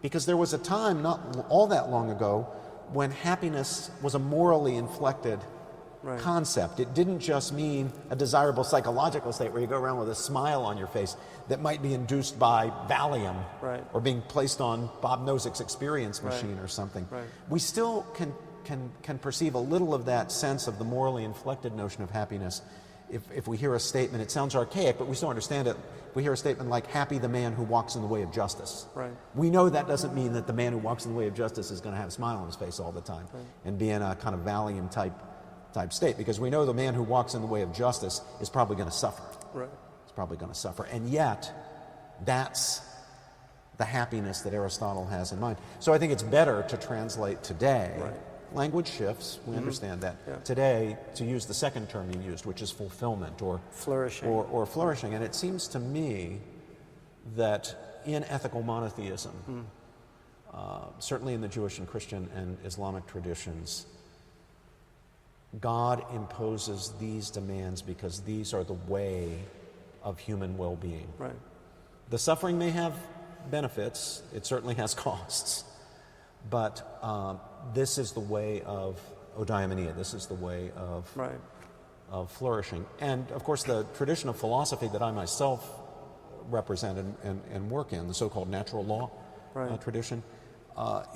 because there was a time not all that long ago when happiness was a morally inflected concept. It didn't just mean a desirable psychological state where you go around with a smile on your face that might be induced by Valium or being placed on Bob Nozick's experience machine or something. We still can perceive a little of that sense of the morally inflected notion of happiness if we hear a statement. It sounds archaic, but we still understand it. We hear a statement like, happy the man who walks in the way of justice. We know that doesn't mean that the man who walks in the way of justice is going to have a smile on his face all the time and be in a kind of Valium type state, because we know the man who walks in the way of justice is probably going to suffer. He's probably going to suffer. And yet, that's the happiness that Aristotle has in mind. So I think it's better to translate today. Language shifts, we understand that. Today, to use the second term you used, which is fulfillment or flourishing. Or flourishing. And it seems to me that in ethical monotheism, certainly in the Jewish and Christian and Islamic traditions, God imposes these demands because these are the way of human well-being. The suffering may have benefits, it certainly has costs, but this is the way of eudaimonia, this is the way of flourishing. And of course the tradition of philosophy that I myself represent and work in, the so-called natural law tradition,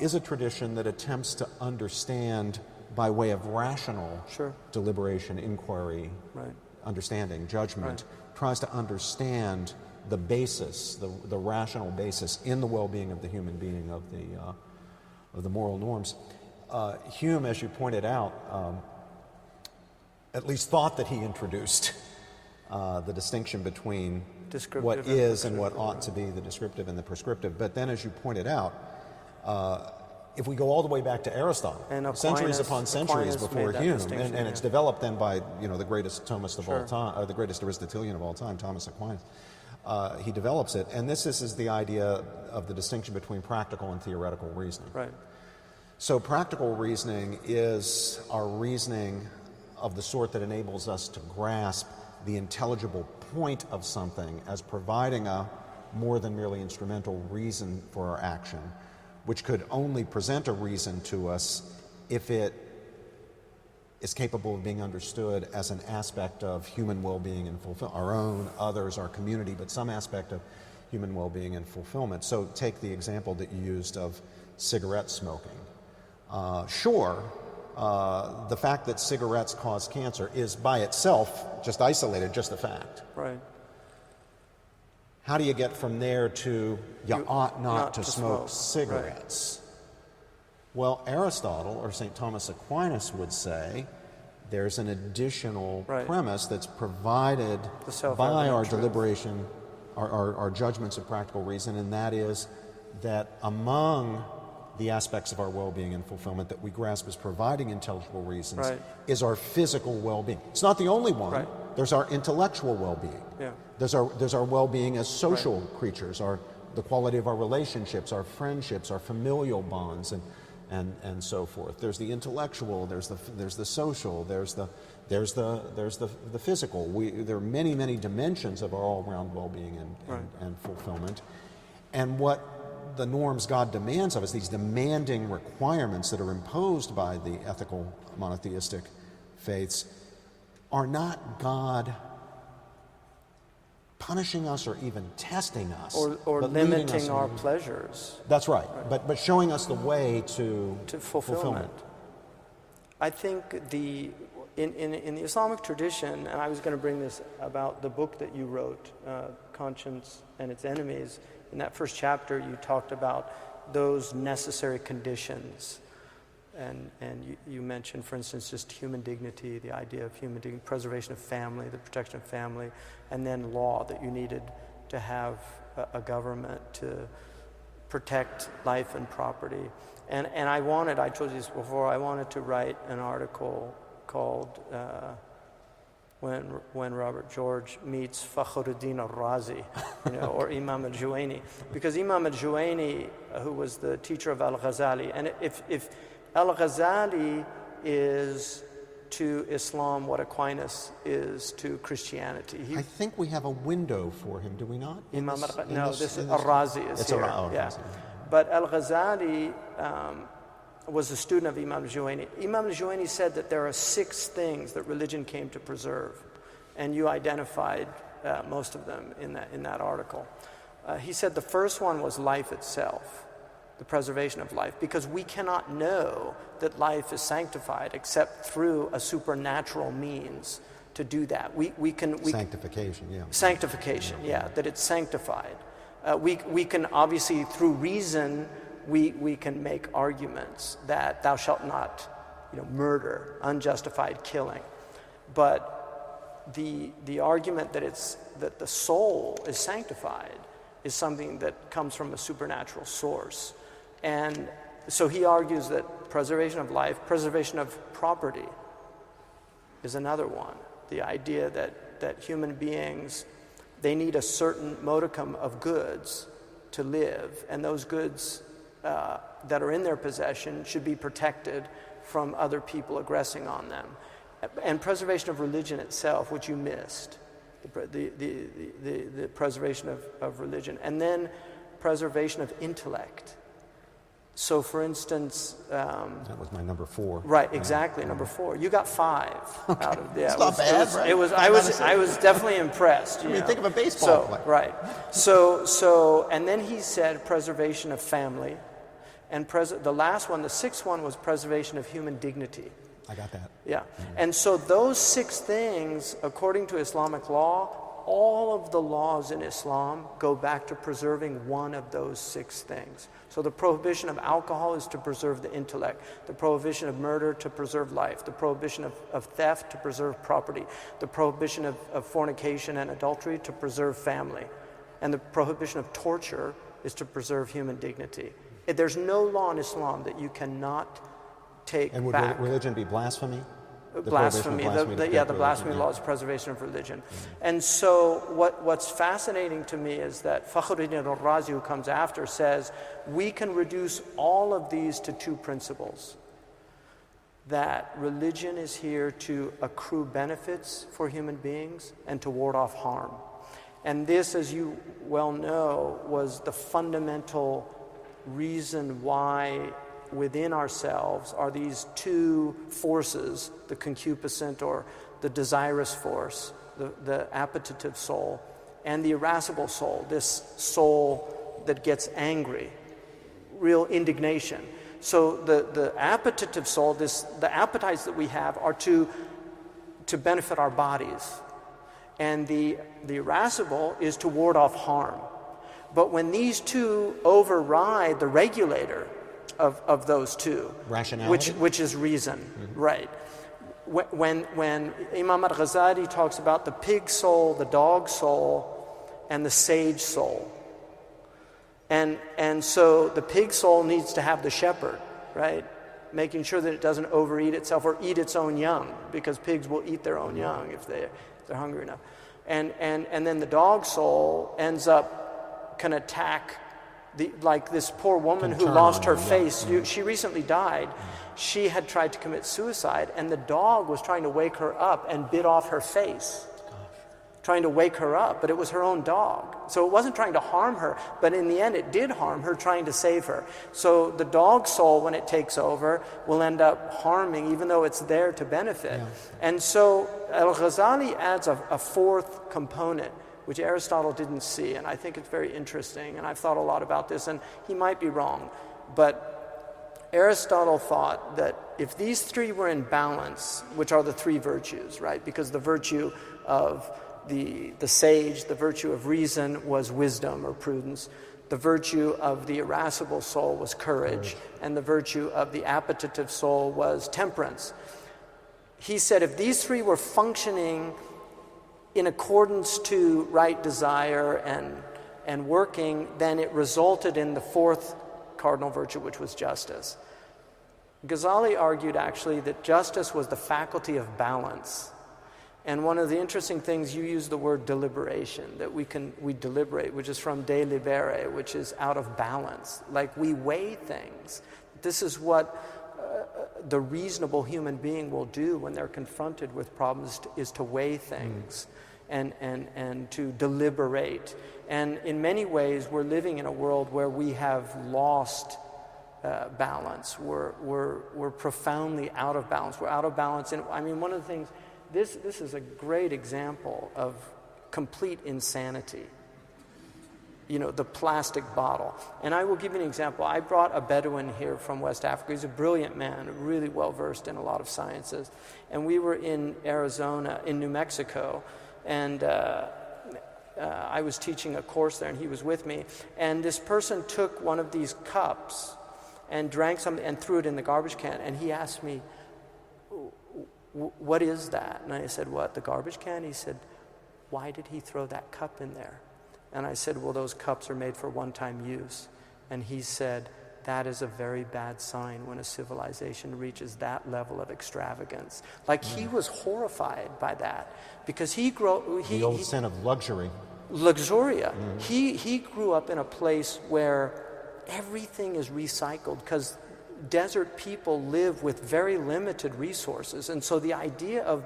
is a tradition that attempts to understand by way of rational deliberation, inquiry, understanding, judgment, tries to understand the basis, the rational basis in the well-being of the human being, of the moral norms. Hume, as you pointed out, at least thought that he introduced the distinction between what is and what ought to be, the descriptive and the prescriptive. But then, as you pointed out, if we go all the way back to Aristotle, centuries upon centuries before Hume, and it's developed then by the greatest Thomist of all time, or the greatest Aristotelian of all time, Thomas Aquinas. He develops it, and this is the idea of the distinction between practical and theoretical reasoning. Right. So practical reasoning is our reasoning of the sort that enables us to grasp the intelligible point of something as providing a more than merely instrumental reason for our action, which could only present a reason to us if it is capable of being understood as an aspect of human well-being and fulfillment, our own, others, our community, but some aspect of human well-being and fulfillment. So take the example that you used of cigarette smoking. The fact that cigarettes cause cancer is by itself, just isolated, just a fact. Right. How do you get from there to you ought not to smoke cigarettes? Right. Well, Aristotle or St. Thomas Aquinas would say there's an additional premise that's provided by our deliberation, our judgments of practical reason, and that is that among the aspects of our well-being and fulfillment that we grasp as providing intelligible reasons is our physical well-being. It's not the only one. Right. There's our intellectual well-being. Yeah. There's our well-being as social creatures, the quality of our relationships, our friendships, our familial bonds, and so forth. There's the intellectual. There's the social. There's the physical. There are many dimensions of our all-round well-being and fulfillment. And what the norms God demands of us, these demanding requirements that are imposed by the ethical monotheistic faiths, are not God punishing us or even testing us, or limiting our pleasures. That's right. But showing us the way to fulfillment. I think in the Islamic tradition, and I was going to bring this about the book that you wrote, Conscience and Its Enemies. In that first chapter, you talked about those necessary conditions. And you mentioned, for instance, just human dignity, the idea of human dignity, preservation of family, the protection of family, and then law, that you needed to have a government to protect life and property. And I told you this before, I wanted to write an article called when Robert George meets Fakhruddin al-Razi, or Imam al-Juwayni. Because Imam al-Juwayni, who was the teacher of al-Ghazali, and if al-Ghazali is to Islam what Aquinas is to Christianity. I think we have a window for him, do we not? This is al-Razi is here. Yeah. But al-Ghazali was a student of Imam al-Juwayni. Imam al-Juwayni said that there are 6 things that religion came to preserve, and you identified most of them in that article. He said the first one was life itself, the preservation of life, because we cannot know that life is sanctified except through a supernatural means to do that. Sanctification, yeah. Sanctification, yeah, that it's sanctified. We can obviously, through reason, we can make arguments that thou shalt not, murder, unjustified killing. But the argument that the soul is sanctified is something that comes from a supernatural source. And so he argues that preservation of life, preservation of property is another one. The idea that human beings, they need a certain modicum of goods to live, and those goods that are in their possession should be protected from other people aggressing on them. And preservation of religion itself, which you missed, the preservation of religion. And then preservation of intellect. So, for instance, that was my number 4. Right, exactly, number 4. You got 5 out of it's not bad, right? I was definitely impressed. Think of a baseball player. Right. So, and then he said preservation of family, and the last one, the 6th one, was preservation of human dignity. I got that. Yeah, and so those 6 things, according to Islamic law, all of the laws in Islam go back to preserving one of those 6 things. So the prohibition of alcohol is to preserve the intellect, the prohibition of murder to preserve life, the prohibition of theft to preserve property, the prohibition of fornication and adultery to preserve family, and the prohibition of torture is to preserve human dignity. There's no law in Islam that you cannot take And would back. religion be blasphemy? Blasphemy. The blasphemy law is preservation of religion. And so what's fascinating to me is that Fakhruddin al-Razi, who comes after, says we can reduce all of these to 2 principles. That religion is here to accrue benefits for human beings and to ward off harm. And this, as you well know, was the fundamental reason why within ourselves are these 2 forces, the concupiscent or the desirous force, the appetitive soul, and the irascible soul, this soul that gets angry, real indignation. So the appetitive soul, the appetites that we have are to benefit our bodies. And the irascible is to ward off harm. But when these 2 override the regulator of those 2, rationality, which is reason, right? When Imam al-Ghazali talks about the pig soul, the dog soul, and the sage soul, and so the pig soul needs to have the shepherd, right? Making sure that it doesn't overeat itself or eat its own young, because pigs will eat their own young if they're hungry enough. And then the dog soul ends up can attack like this poor woman who lost her face. She recently died. She had tried to commit suicide, and the dog was trying to wake her up and bit off her face. Trying to wake her up, but it was her own dog. So it wasn't trying to harm her, but in the end it did harm her, trying to save her. So the dog soul, when it takes over, will end up harming, even though it's there to benefit. Yeah. And so al-Ghazali adds a 4th component, which Aristotle didn't see, and I think it's very interesting, and I've thought a lot about this, and he might be wrong, but Aristotle thought that if these 3 were in balance, which are the 3 virtues, right? Because the virtue of the sage, the virtue of reason was wisdom or prudence, the virtue of the irascible soul was courage, and the virtue of the appetitive soul was temperance. He said if these 3 were functioning in accordance to right desire and working, then it resulted in the 4th cardinal virtue, which was justice. Ghazali argued actually that justice was the faculty of balance. And one of the interesting things, you use the word deliberation, that we deliberate, which is from delibere, which is out of balance. Like we weigh things. This is what the reasonable human being will do when they're confronted with problems, is to weigh things and to deliberate. And in many ways, we're living in a world where we have lost balance. We're profoundly out of balance. We're out of balance. And I mean, one of the things, this is a great example of complete insanity. You know, the plastic bottle. And I will give you an example. I brought a Bedouin here from West Africa. He's a brilliant man, really well versed in a lot of sciences. And we were in Arizona, in New Mexico, and I was teaching a course there, and he was with me. And this person took one of these cups and drank something and threw it in the garbage can. And he asked me, "What is that?" And I said, "What, the garbage can?" He said, "Why did he throw that cup in there?" And I said, "Well, those cups are made for one-time use." And he said, "That is a very bad sign when a civilization reaches that level of extravagance." Like he was horrified by that because the old sin of luxury. Luxuria. He grew up in a place where everything is recycled because desert people live with very limited resources. And so the idea of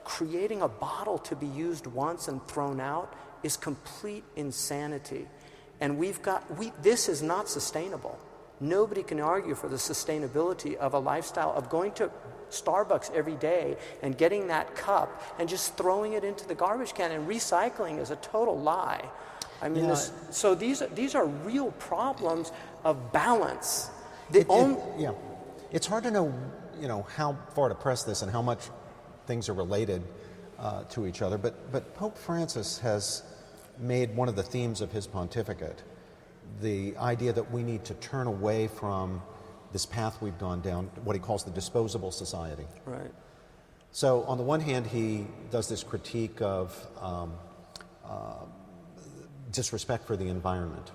creating a bottle to be used once and thrown out is complete insanity. And this is not sustainable. Nobody can argue for the sustainability of a lifestyle of going to Starbucks every day and getting that cup and just throwing it into the garbage can, and recycling is a total lie. I mean, so these are real problems of balance. It's hard to know, how far to press this and how much things are related. to each other. But Pope Francis has made one of the themes of his pontificate the idea that we need to turn away from this path we've gone down, what he calls the disposable society. Right. So on the one hand, he does this critique of disrespect for the environment,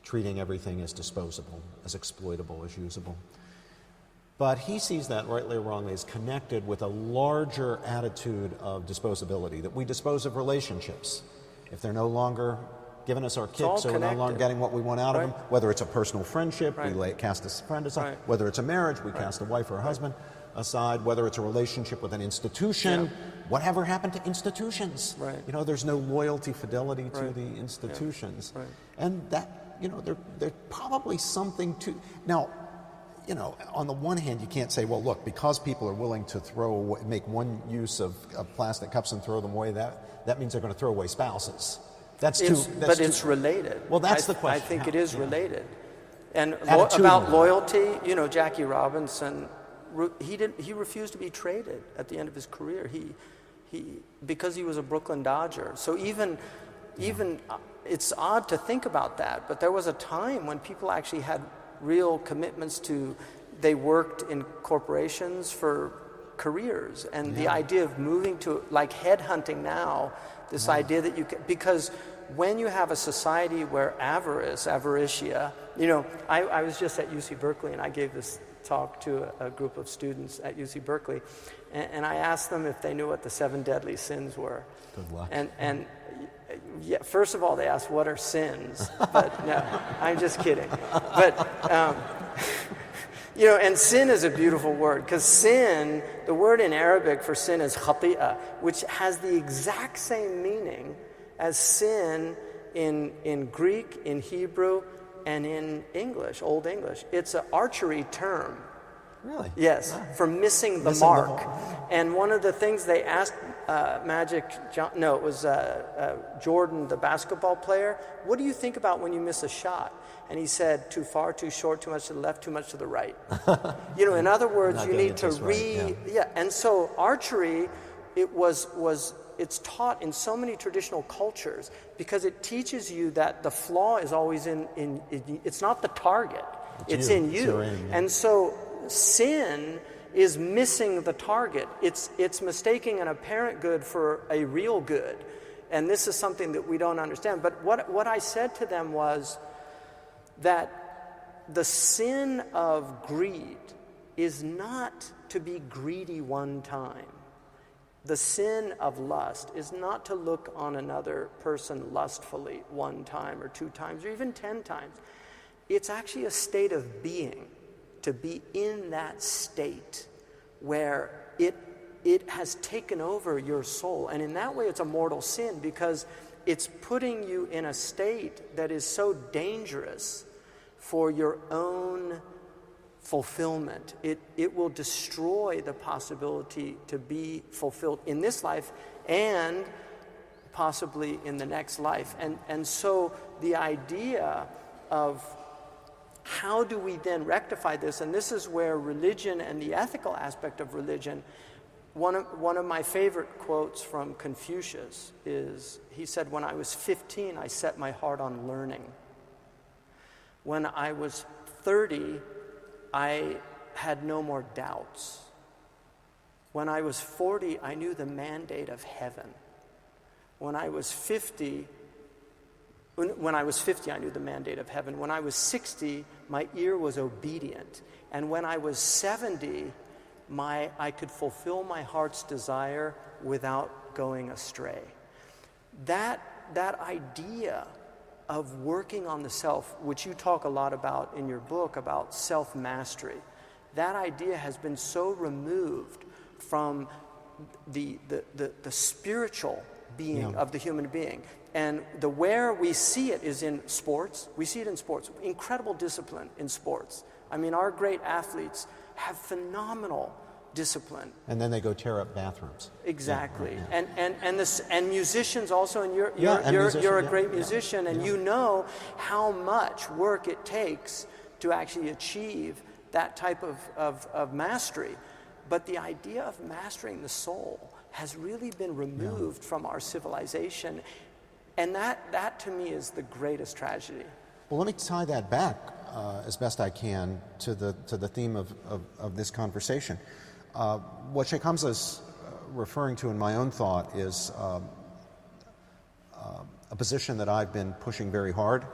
treating everything as disposable, as exploitable, as usable. But he sees that, rightly or wrongly, as connected with a larger attitude of disposability, that we dispose of relationships. If they're no longer giving us our kicks, or we're no longer getting what we want out of them, whether it's a personal friendship, we cast a friend aside, whether it's a marriage, we cast a wife or a husband aside, whether it's a relationship with an institution, whatever happened to institutions? You know, there's no loyalty, fidelity to the institutions. And that, you know, there's probably something to, now, you know, on the one hand, you can't say, well, look, because people are willing to throw away, make one use of plastic cups and throw them away, that means they're going to throw away spouses. But it's related. Well, that's the question. I think it is related. And about loyalty, you know, Jackie Robinson, he refused to be traded at the end of his career. Because he was a Brooklyn Dodger. So even it's odd to think about that, but there was a time when people actually had real commitments to, they worked in corporations for careers, and the idea of moving to, like headhunting now, this idea that you can, because when you have a society where avaritia, you know, I was just at UC Berkeley and I gave this talk to a group of students at UC Berkeley, and I asked them if they knew what the 7 deadly sins were. Good luck. And yeah, first of all, they asked, what are sins? But no, I'm just kidding. But, you know, and sin is a beautiful word, because sin, the word in Arabic for sin is khati'ah, which has the exact same meaning as sin in Greek, in Hebrew, and in English, Old English. It's an archery term. Really? Yes, for missing the mark. And one of the things they asked Jordan, the basketball player, what do you think about when you miss a shot? And he said, too far, too short, too much to the left, too much to the right. You know, in other words, you need to And so archery, it's taught in so many traditional cultures because it teaches you that the flaw is always in it's not the target, it's in you. And so sin is missing the target. It's mistaking an apparent good for a real good. And this is something that we don't understand. But what I said to them was that the sin of greed is not to be greedy one time. The sin of lust is not to look on another person lustfully one time or 2 times or even 10 times. It's actually a state of being, to be in that state where it has taken over your soul. And in that way, it's a mortal sin because it's putting you in a state that is so dangerous for your own fulfillment. It will destroy the possibility to be fulfilled in this life and possibly in the next life. And so the idea of how do we then rectify this, and this is where religion and the ethical aspect of religion, one of my favorite quotes from Confucius is, he said, when I was 15, I set my heart on learning. When I was 30, I had no more doubts. When I was 40, I knew the mandate of heaven. When I was 50, I knew the mandate of heaven. When I was 60, my ear was obedient. And when I was 70, I could fulfill my heart's desire without going astray. That idea of working on the self, which you talk a lot about in your book, about self-mastery, that idea has been so removed from the spiritual being of the human being. And where we see it is in sports. We see it in sports. Incredible discipline in sports. I mean, our great athletes have phenomenal discipline. And then they go tear up bathrooms. Exactly. And musicians also, and you're a great musician, and you know how much work it takes to actually achieve that type of mastery. But the idea of mastering the soul has really been removed from our civilization. And that to me is the greatest tragedy. Well, let me tie that back as best I can to the theme of this conversation. What Shaykh Hamza is referring to in my own thought is a position that I've been pushing very hard,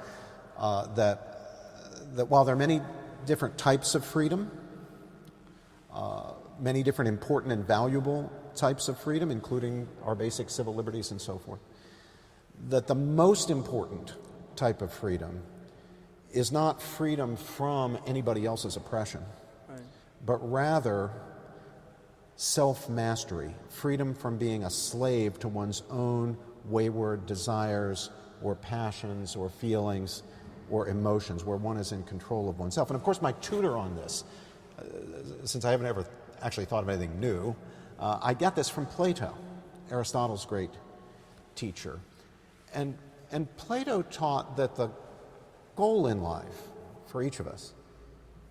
that while there are many different types of freedom, many different important and valuable types of freedom, including our basic civil liberties and so forth, that the most important type of freedom is not freedom from anybody else's oppression, Right. but rather self-mastery, freedom from being a slave to one's own wayward desires or passions or feelings or emotions, where one is in control of oneself. And of course, my tutor on this, since I haven't ever actually thought of anything new, I get this from Plato, Aristotle's great teacher. And Plato taught that the goal in life for each of us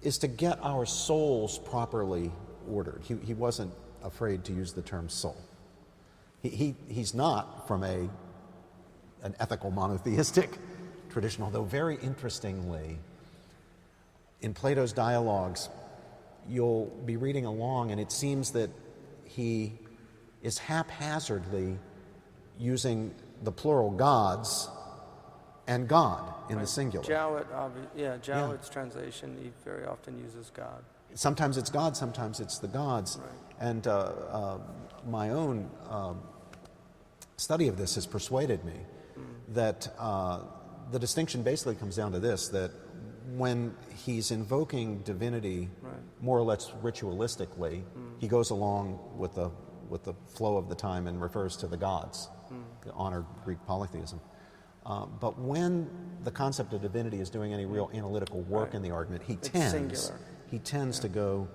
is to get our souls properly ordered. He wasn't afraid to use the term soul. He's not from an ethical monotheistic tradition, although very interestingly, in Plato's dialogues, you'll be reading along and it seems that he is haphazardly using the plural gods and God in the singular. Jowett's translation, he very often uses God. Sometimes it's God, sometimes it's the gods. Right. And my own study of this has persuaded me that the distinction basically comes down to this, that when he's invoking divinity more or less ritualistically, he goes along with the flow of the time and refers to the gods, to honor Greek polytheism. But when the concept of divinity is doing any real analytical work in the argument, he tends to go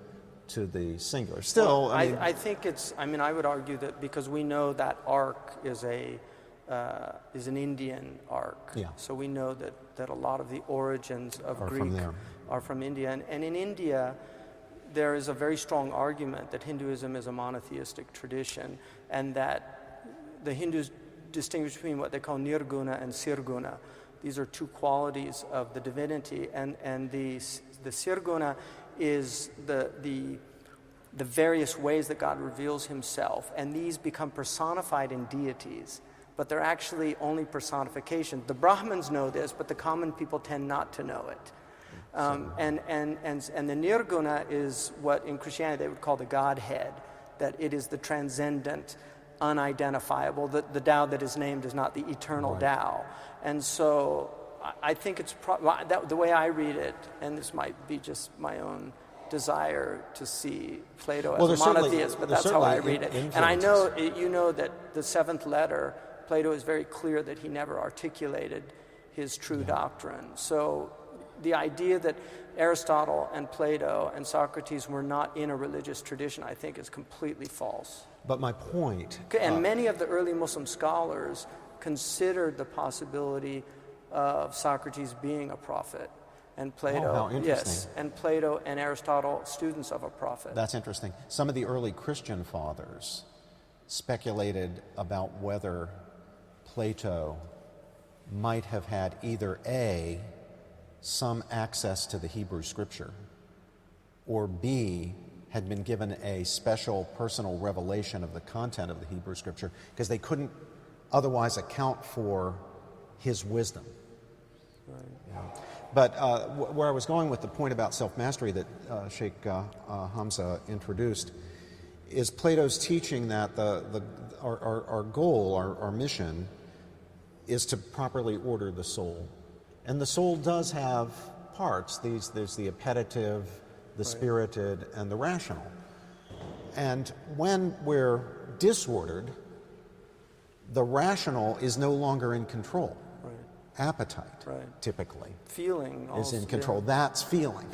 to the singular. Still, well, I think it's, I would argue that because we know that ark is an Indian ark. Yeah. So we know that a lot of the origins of Greek are from India. And in India, there is a very strong argument that Hinduism is a monotheistic tradition and that the Hindus distinguish between what they call nirguna and sirguna. These are two qualities of the divinity, and the sirguna is the various ways that God reveals himself, and these become personified in deities, but they're actually only personification. The Brahmins know this, but the common people tend not to know it. And the nirguna is what in Christianity they would call the Godhead, that it is the transcendent, unidentifiable. The Tao that is named is not the eternal Tao. And so I think it's the way I read it, and this might be just my own desire to see Plato as a monotheist, but that's how I read it. And I know, you know that the seventh letter, Plato is very clear that he never articulated his true doctrine. So the idea that Aristotle and Plato and Socrates were not in a religious tradition, I think, is completely false. But my point... And many of the early Muslim scholars considered the possibility of Socrates being a prophet, and Plato, and Plato and Aristotle, students of a prophet. That's interesting. Some of the early Christian fathers speculated about whether Plato might have had either A, some access to the Hebrew scripture, or B, had been given a special personal revelation of the content of the Hebrew scripture, because they couldn't otherwise account for his wisdom. Right. Yeah. But where I was going with the point about self-mastery that Shaykh Hamza introduced is Plato's teaching that our goal, our mission, is to properly order the soul. And the soul does have parts. There's the appetitive, the spirited, and the rational. And when we're disordered, the rational is no longer in control. Appetite, typically, feeling is in control. That's feeling,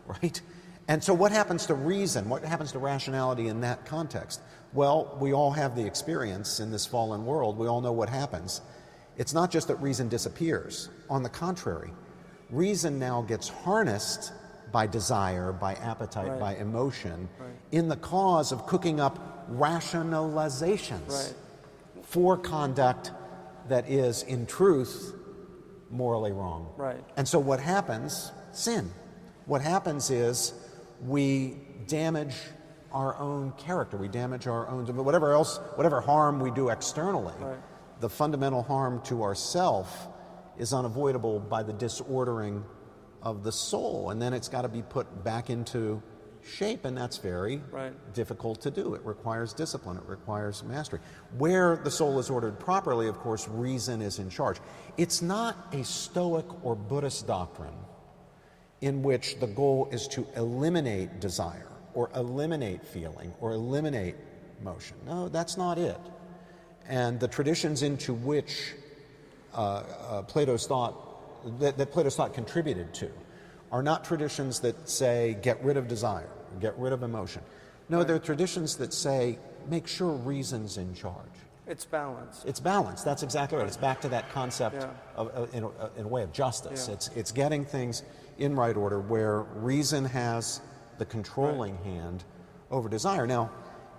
right? And so what happens to reason? What happens to rationality in that context? Well, we all have the experience in this fallen world. We all know what happens. It's not just that reason disappears. On the contrary, reason now gets harnessed by desire, by appetite, by emotion, in the cause of cooking up rationalizations Right. for conduct that is, in truth, morally wrong. Right. And so what happens? Sin. What happens is we damage our own character. We damage our own, whatever harm we do externally, Right. the fundamental harm to ourself is unavoidable by the disordering of the soul. And then it's got to be put back into shape, and that's very Right. difficult to do. It requires discipline. It requires mastery. Where the soul is ordered properly, of course, reason is in charge. It's not a Stoic or Buddhist doctrine in which the goal is to eliminate desire or eliminate feeling or eliminate motion. No, that's not it. And the traditions into which Plato's thought contributed to are not traditions that say get rid of desire, get rid of emotion. No, Right. they're traditions that say make sure reason's in charge. It's balanced. It's balance. That's exactly right. It's back to that concept Yeah. of in a way of justice. Yeah. It's getting things in right order where reason has the controlling hand over desire. Now,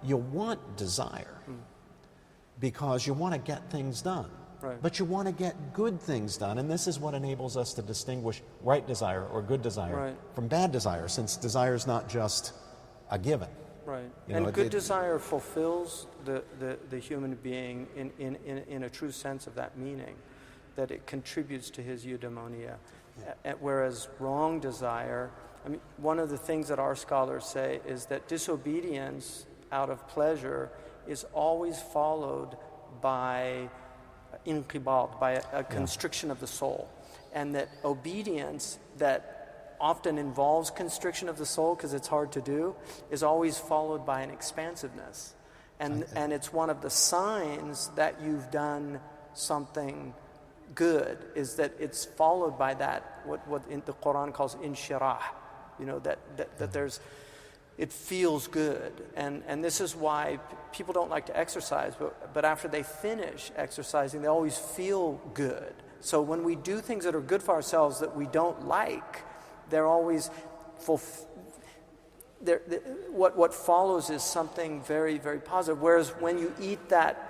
you want desire because you want to get things done. Right. But you want to get good things done, and this is what enables us to distinguish right desire or good desire Right. from bad desire, since desire is not just a given. Right. You And know, good desire fulfills the human being in a true sense of that meaning, that it contributes to his eudaimonia. Whereas wrong desire, I mean, one of the things that our scholars say is that disobedience out of pleasure is always followed by inqibad, by a constriction of the soul. And that obedience that often involves constriction of the soul because it's hard to do is always followed by an expansiveness. And it's one of the signs that you've done something good is that it's followed by that, what in the Quran calls inshirah, you know, that there's, it feels good. And this is why people don't like to exercise, but after they finish exercising, they always feel good. So when we do things that are good for ourselves that we don't like, they're always what follows is something very, very positive. Whereas when you eat that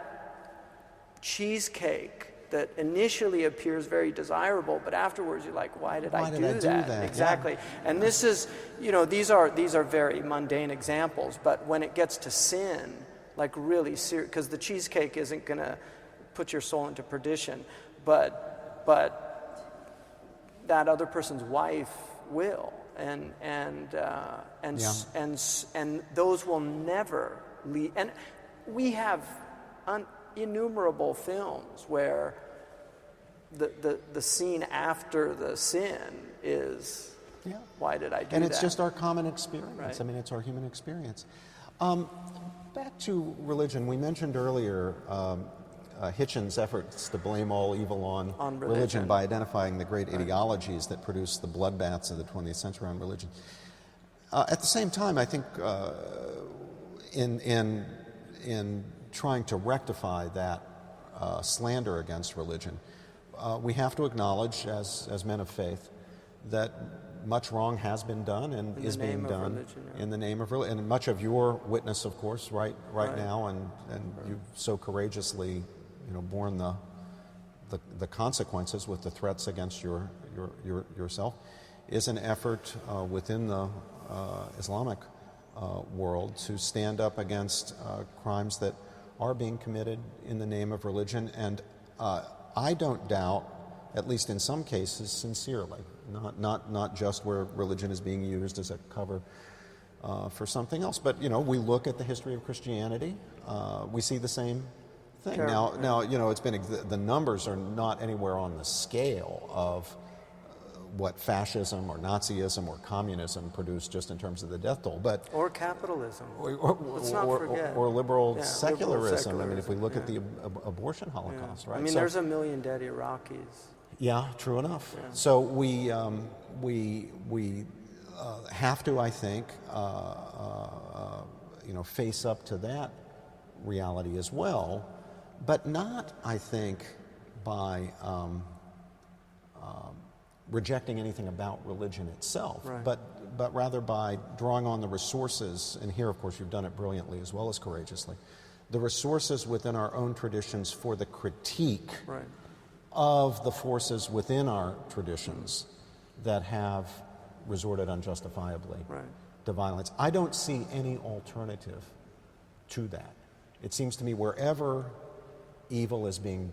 cheesecake that initially appears very desirable, but afterwards you're like, why did I do that? Exactly. Yeah. And this is, you know, these are very mundane examples, but when it gets to sin, like really serious, because the cheesecake isn't going to put your soul into perdition, but that other person's wife will, and those will never lead. And we have innumerable films where the scene after the sin is, why did I do that? And it's just our common experience. Right. I mean, it's our human experience. Back to religion, we mentioned earlier Hitchens' efforts to blame all evil on religion by identifying the great ideologies that produced the bloodbaths of the 20th century on religion. At the same time, I think in trying to rectify that slander against religion, we have to acknowledge, as men of faith, that much wrong has been done and is being done in the name of religion. And much of your witness, of course, right now, and you've so courageously, borne the consequences with the threats against yourself, is an effort within the Islamic world to stand up against crimes that are being committed in the name of religion, and I don't doubt, at least in some cases, sincerely, not just where religion is being used as a cover for something else, but we look at the history of Christianity, we see the same thing. Sure. Now it's been the numbers are not anywhere on the scale of what fascism or Nazism or communism produced just in terms of the death toll, but or capitalism. Let's not forget. Or liberal Yeah, secularism. liberal I mean, if we look at yeah. the abortion Holocaust, right? I mean, So- there's 1 million dead Iraqis. Yeah, true enough. Yeah. So we have to, I think, face up to that reality as well, but not, I think, by rejecting anything about religion itself, Right. but rather by drawing on the resources, and here, of course, you've done it brilliantly as well as courageously, the resources within our own traditions for the critique Right. of the forces within our traditions that have resorted unjustifiably Right. to violence. I don't see any alternative to that. It seems to me wherever evil is being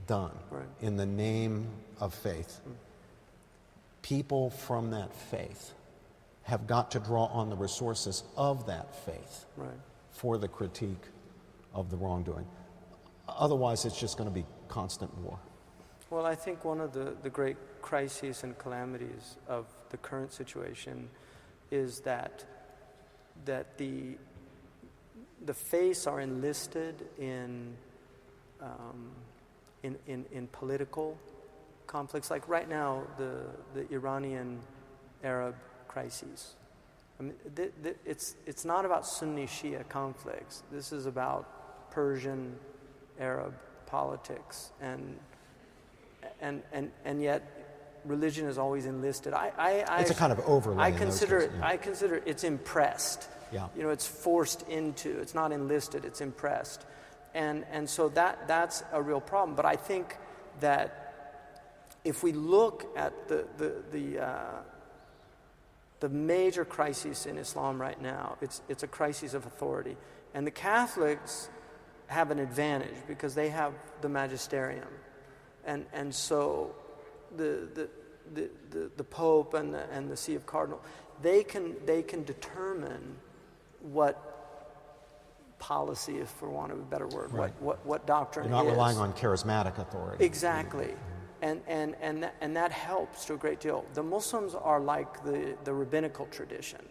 done Right. in the name of faith, people from that faith have got to draw on the resources of that faith Right. for the critique of the wrongdoing. Otherwise, it's just going to be constant war. Well, I think one of the great crises and calamities of the current situation is that the faiths are enlisted in political conflicts. Like right now, the Iranian-Arab crises. I mean, it's not about Sunni-Shia conflicts. This is about Persian-Arab politics, and yet religion is always enlisted. It's a kind of overlay. I in those consider cases, it. yeah. I consider it's impressed. Yeah. You know, it's forced into. It's not enlisted. It's impressed, and so that's a real problem. But I think that if we look at the major crises in Islam right now, it's a crisis of authority, and the Catholics have an advantage because they have the magisterium, and so the Pope and the See of Cardinal, they can determine what policy, if for want of a better word, Right. what doctrine You're not is. relying on charismatic authority. Exactly. And that helps to a great deal. The Muslims are like the rabbinical tradition.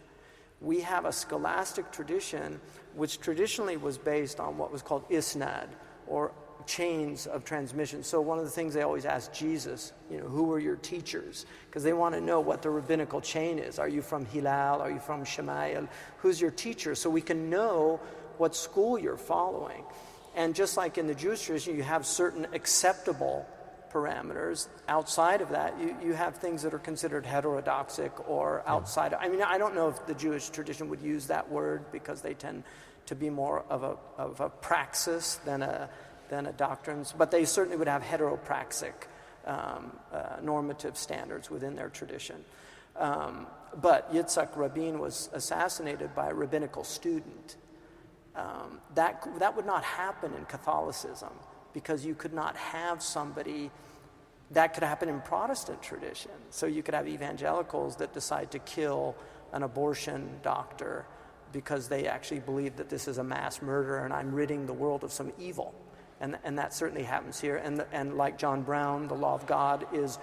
We have a scholastic tradition which traditionally was based on what was called isnad, or chains of transmission. So one of the things they always ask Jesus, who were your teachers? Because they want to know what the rabbinical chain is. Are you from Hilal? Are you from Shemayel? Who's your teacher? So we can know what school you're following. And just like in the Jewish tradition, you have certain acceptable parameters. Outside of that, you have things that are considered heterodoxic or outside. I mean, I don't know if the Jewish tradition would use that word because they tend to be more of a praxis than a doctrines, but they certainly would have heteropraxic normative standards within their tradition. But Yitzhak Rabin was assassinated by a rabbinical student. That would not happen in Catholicism, because you could not have somebody. That could happen in Protestant tradition. So you could have evangelicals that decide to kill an abortion doctor because they actually believe that this is a mass murder and I'm ridding the world of some evil. And that certainly happens here. And like John Brown, the law of God is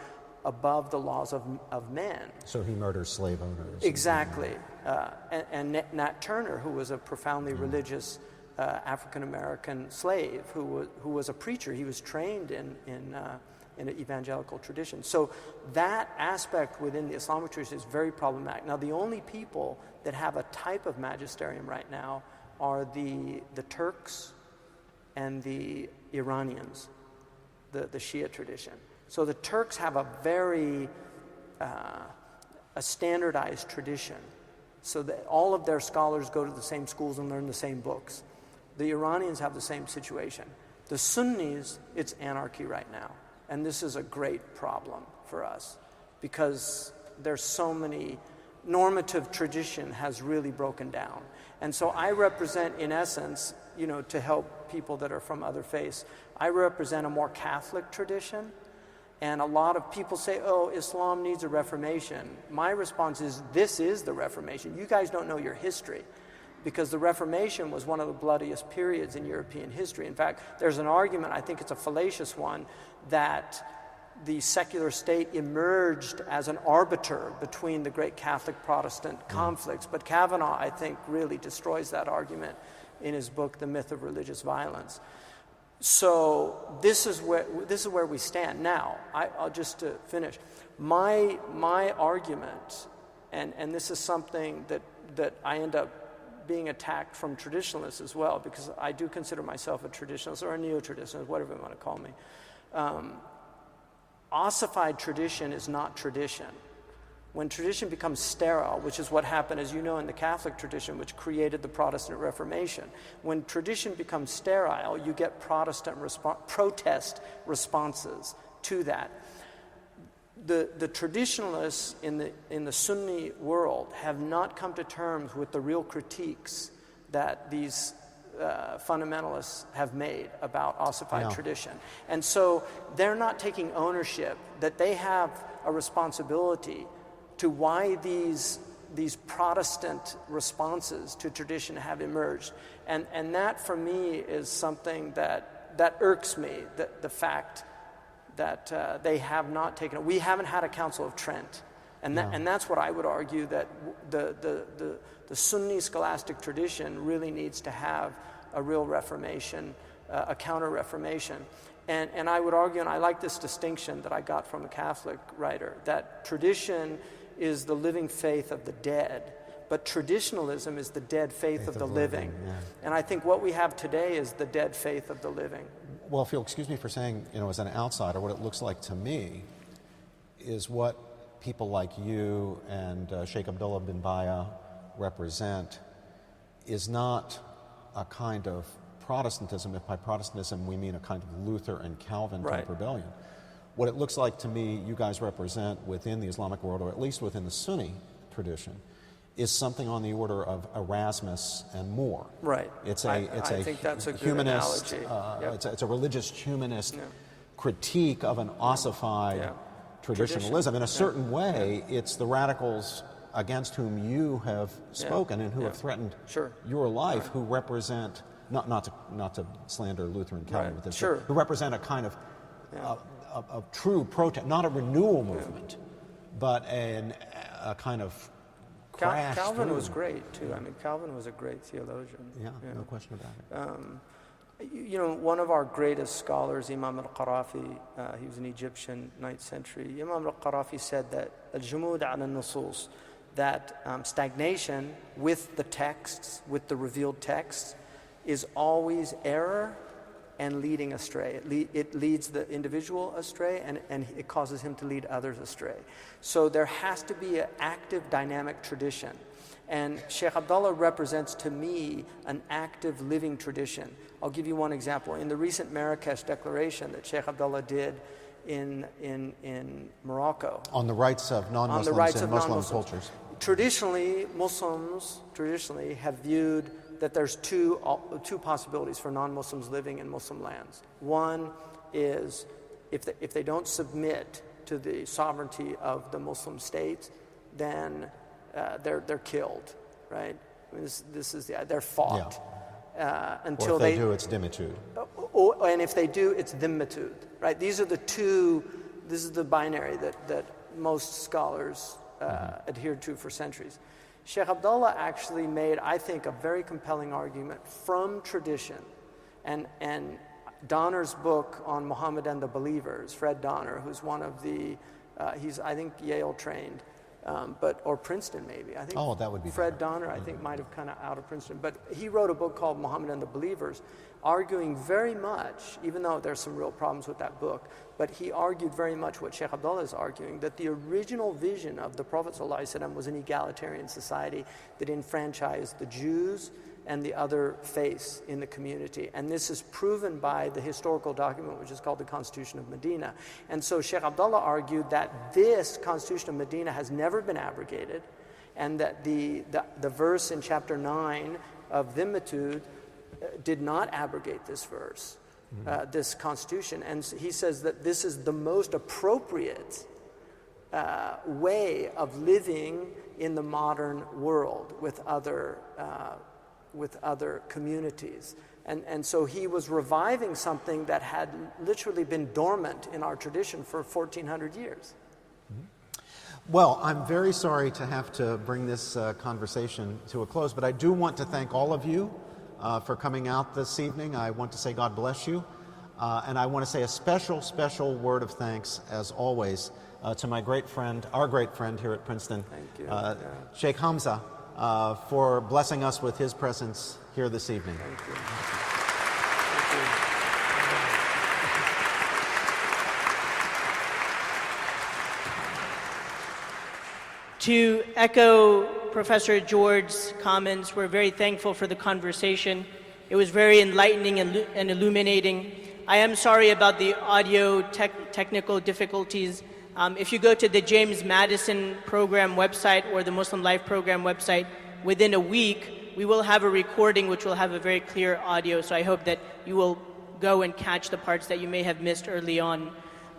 above the laws of men. So he murders slave owners. Exactly. And Nat Turner, who was a profoundly religious African-American slave, who was a preacher. He was trained in an evangelical tradition. So that aspect within the Islamic tradition is very problematic. Now, the only people that have a type of magisterium right now are the Turks and the Iranians, the Shia tradition. So the Turks have a very a standardized tradition, so that all of their scholars go to the same schools and learn the same books. The Iranians have the same situation. The Sunnis, it's anarchy right now. And this is a great problem for us because there's so many, normative tradition has really broken down. And so I represent, in essence, to help people that are from other faiths, I represent a more Catholic tradition. And a lot of people say, oh, Islam needs a reformation. My response is, this is the Reformation. You guys don't know your history, because the Reformation was one of the bloodiest periods in European history. In fact, there's an argument, I think it's a fallacious one, that the secular state emerged as an arbiter between the great Catholic-Protestant conflicts. But Kavanaugh, I think, really destroys that argument in his book, The Myth of Religious Violence. So this is where we stand. Now, I'll just to finish. My argument, and this is something that I end up being attacked from traditionalists as well, because I do consider myself a traditionalist or a neo-traditionalist, whatever you want to call me. ossified tradition is not tradition. When tradition becomes sterile, which is what happened, as you know, in the Catholic tradition, which created the Protestant Reformation, when tradition becomes sterile, you get protest responses to that. The traditionalists in the Sunni world have not come to terms with the real critiques that these fundamentalists have made about ossified tradition. And so they're not taking ownership that they have a responsibility to why these Protestant responses to tradition have emerged. And that for me is something that irks me, the fact that they have not taken it. We haven't had a Council of Trent. And that's what I would argue, that the Sunni scholastic tradition really needs to have a real reformation, a counter-reformation. And I would argue, and I like this distinction that I got from a Catholic writer, that tradition is the living faith of the dead, but traditionalism is the dead faith of the living. And I think what we have today is the dead faith of the living. Well, if you'll excuse me for saying, as an outsider, what it looks like to me is what people like you and Sheikh Abdullah bin Baya represent is not a kind of Protestantism, if by Protestantism we mean a kind of Luther and Calvin type rebellion. What it looks like to me you guys represent within the Islamic world, or at least within the Sunni tradition, is something on the order of Erasmus and more. Right. I think that's a good humanist, analogy. It's a religious humanist critique of an ossified traditionalism. In a certain way, it's the radicals against whom you have spoken and who have threatened your life, who represent, not to slander Luther and Calvin with this, who represent a kind of a true protest, not a renewal movement, but a kind of crash. Calvin was great too. I mean, Calvin was a great theologian. No question about it. One of our greatest scholars, Imam al-Qarafi, he was an Egyptian 9th century. Imam al-Qarafi said that al-jumud ala nusus, that stagnation with the texts, with the revealed texts, is always error and leading astray. It leads the individual astray, and it causes him to lead others astray. So there has to be an active, dynamic tradition. And Sheikh Abdullah represents to me an active, living tradition. I'll give you one example. In the recent Marrakesh Declaration that Sheikh Abdullah did in Morocco. On the rights of non-Muslims and Muslim cultures. Traditionally, Muslims have viewed that there's two possibilities for non-Muslims living in Muslim lands. One is if they don't submit to the sovereignty of the Muslim states, then they're killed, right? I mean, they're fought until or if they do, it's dhimmitud. And if they do, it's dhimmitud, right? These are the two. This is the binary that most scholars adhered to for centuries. Sheikh Abdullah actually made, I think, a very compelling argument from tradition. And Donner's book on Muhammad and the Believers, Fred Donner, who's one of the, he's, I think, Yale trained, or Princeton maybe. I think that would be Fred Donner, I think, might have kind of out of Princeton. But he wrote a book called Muhammad and the Believers, arguing very much, even though there's some real problems with that book, but he argued very much what Sheikh Abdullah is arguing, that the original vision of the Prophet ﷺ was an egalitarian society that enfranchised the Jews and the other faiths in the community. And this is proven by the historical document which is called the Constitution of Medina. And so Sheikh Abdullah argued that this Constitution of Medina has never been abrogated, and that the verse in chapter 9 of Dhimmitud did not abrogate this verse, this constitution. And he says that this is the most appropriate way of living in the modern world with other communities. And so he was reviving something that had literally been dormant in our tradition for 1,400 years. Well, I'm very sorry to have to bring this conversation to a close, but I do want to thank all of you for coming out this evening. I want to say God bless you. And I want to say a special, special word of thanks, as always, to my great friend, our great friend here at Princeton, Shaykh Hamza, for blessing us with his presence here this evening. Thank you. Thank you. To echo Professor George's comments, we're very thankful for the conversation. It was very enlightening and illuminating. I am sorry about the audio technical difficulties. If you go to the James Madison program website or the Muslim Life program website, within a week, we will have a recording which will have a very clear audio. So I hope that you will go and catch the parts that you may have missed early on.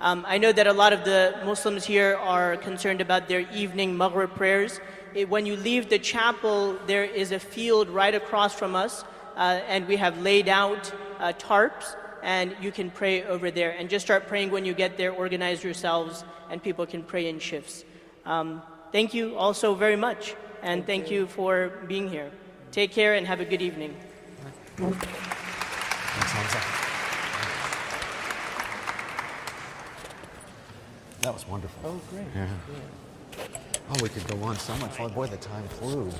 I know that a lot of the Muslims here are concerned about their evening Maghrib prayers. When you leave the chapel, there is a field right across from us, and we have laid out tarps, and you can pray over there. And just start praying when you get there, organize yourselves, and people can pray in shifts. Thank you also very much, and thank you for being here. Take care and have a good evening. Thanks, Hamza. That was wonderful. Oh, great. Yeah. Oh, we could go on so much. Oh, boy, the time flew.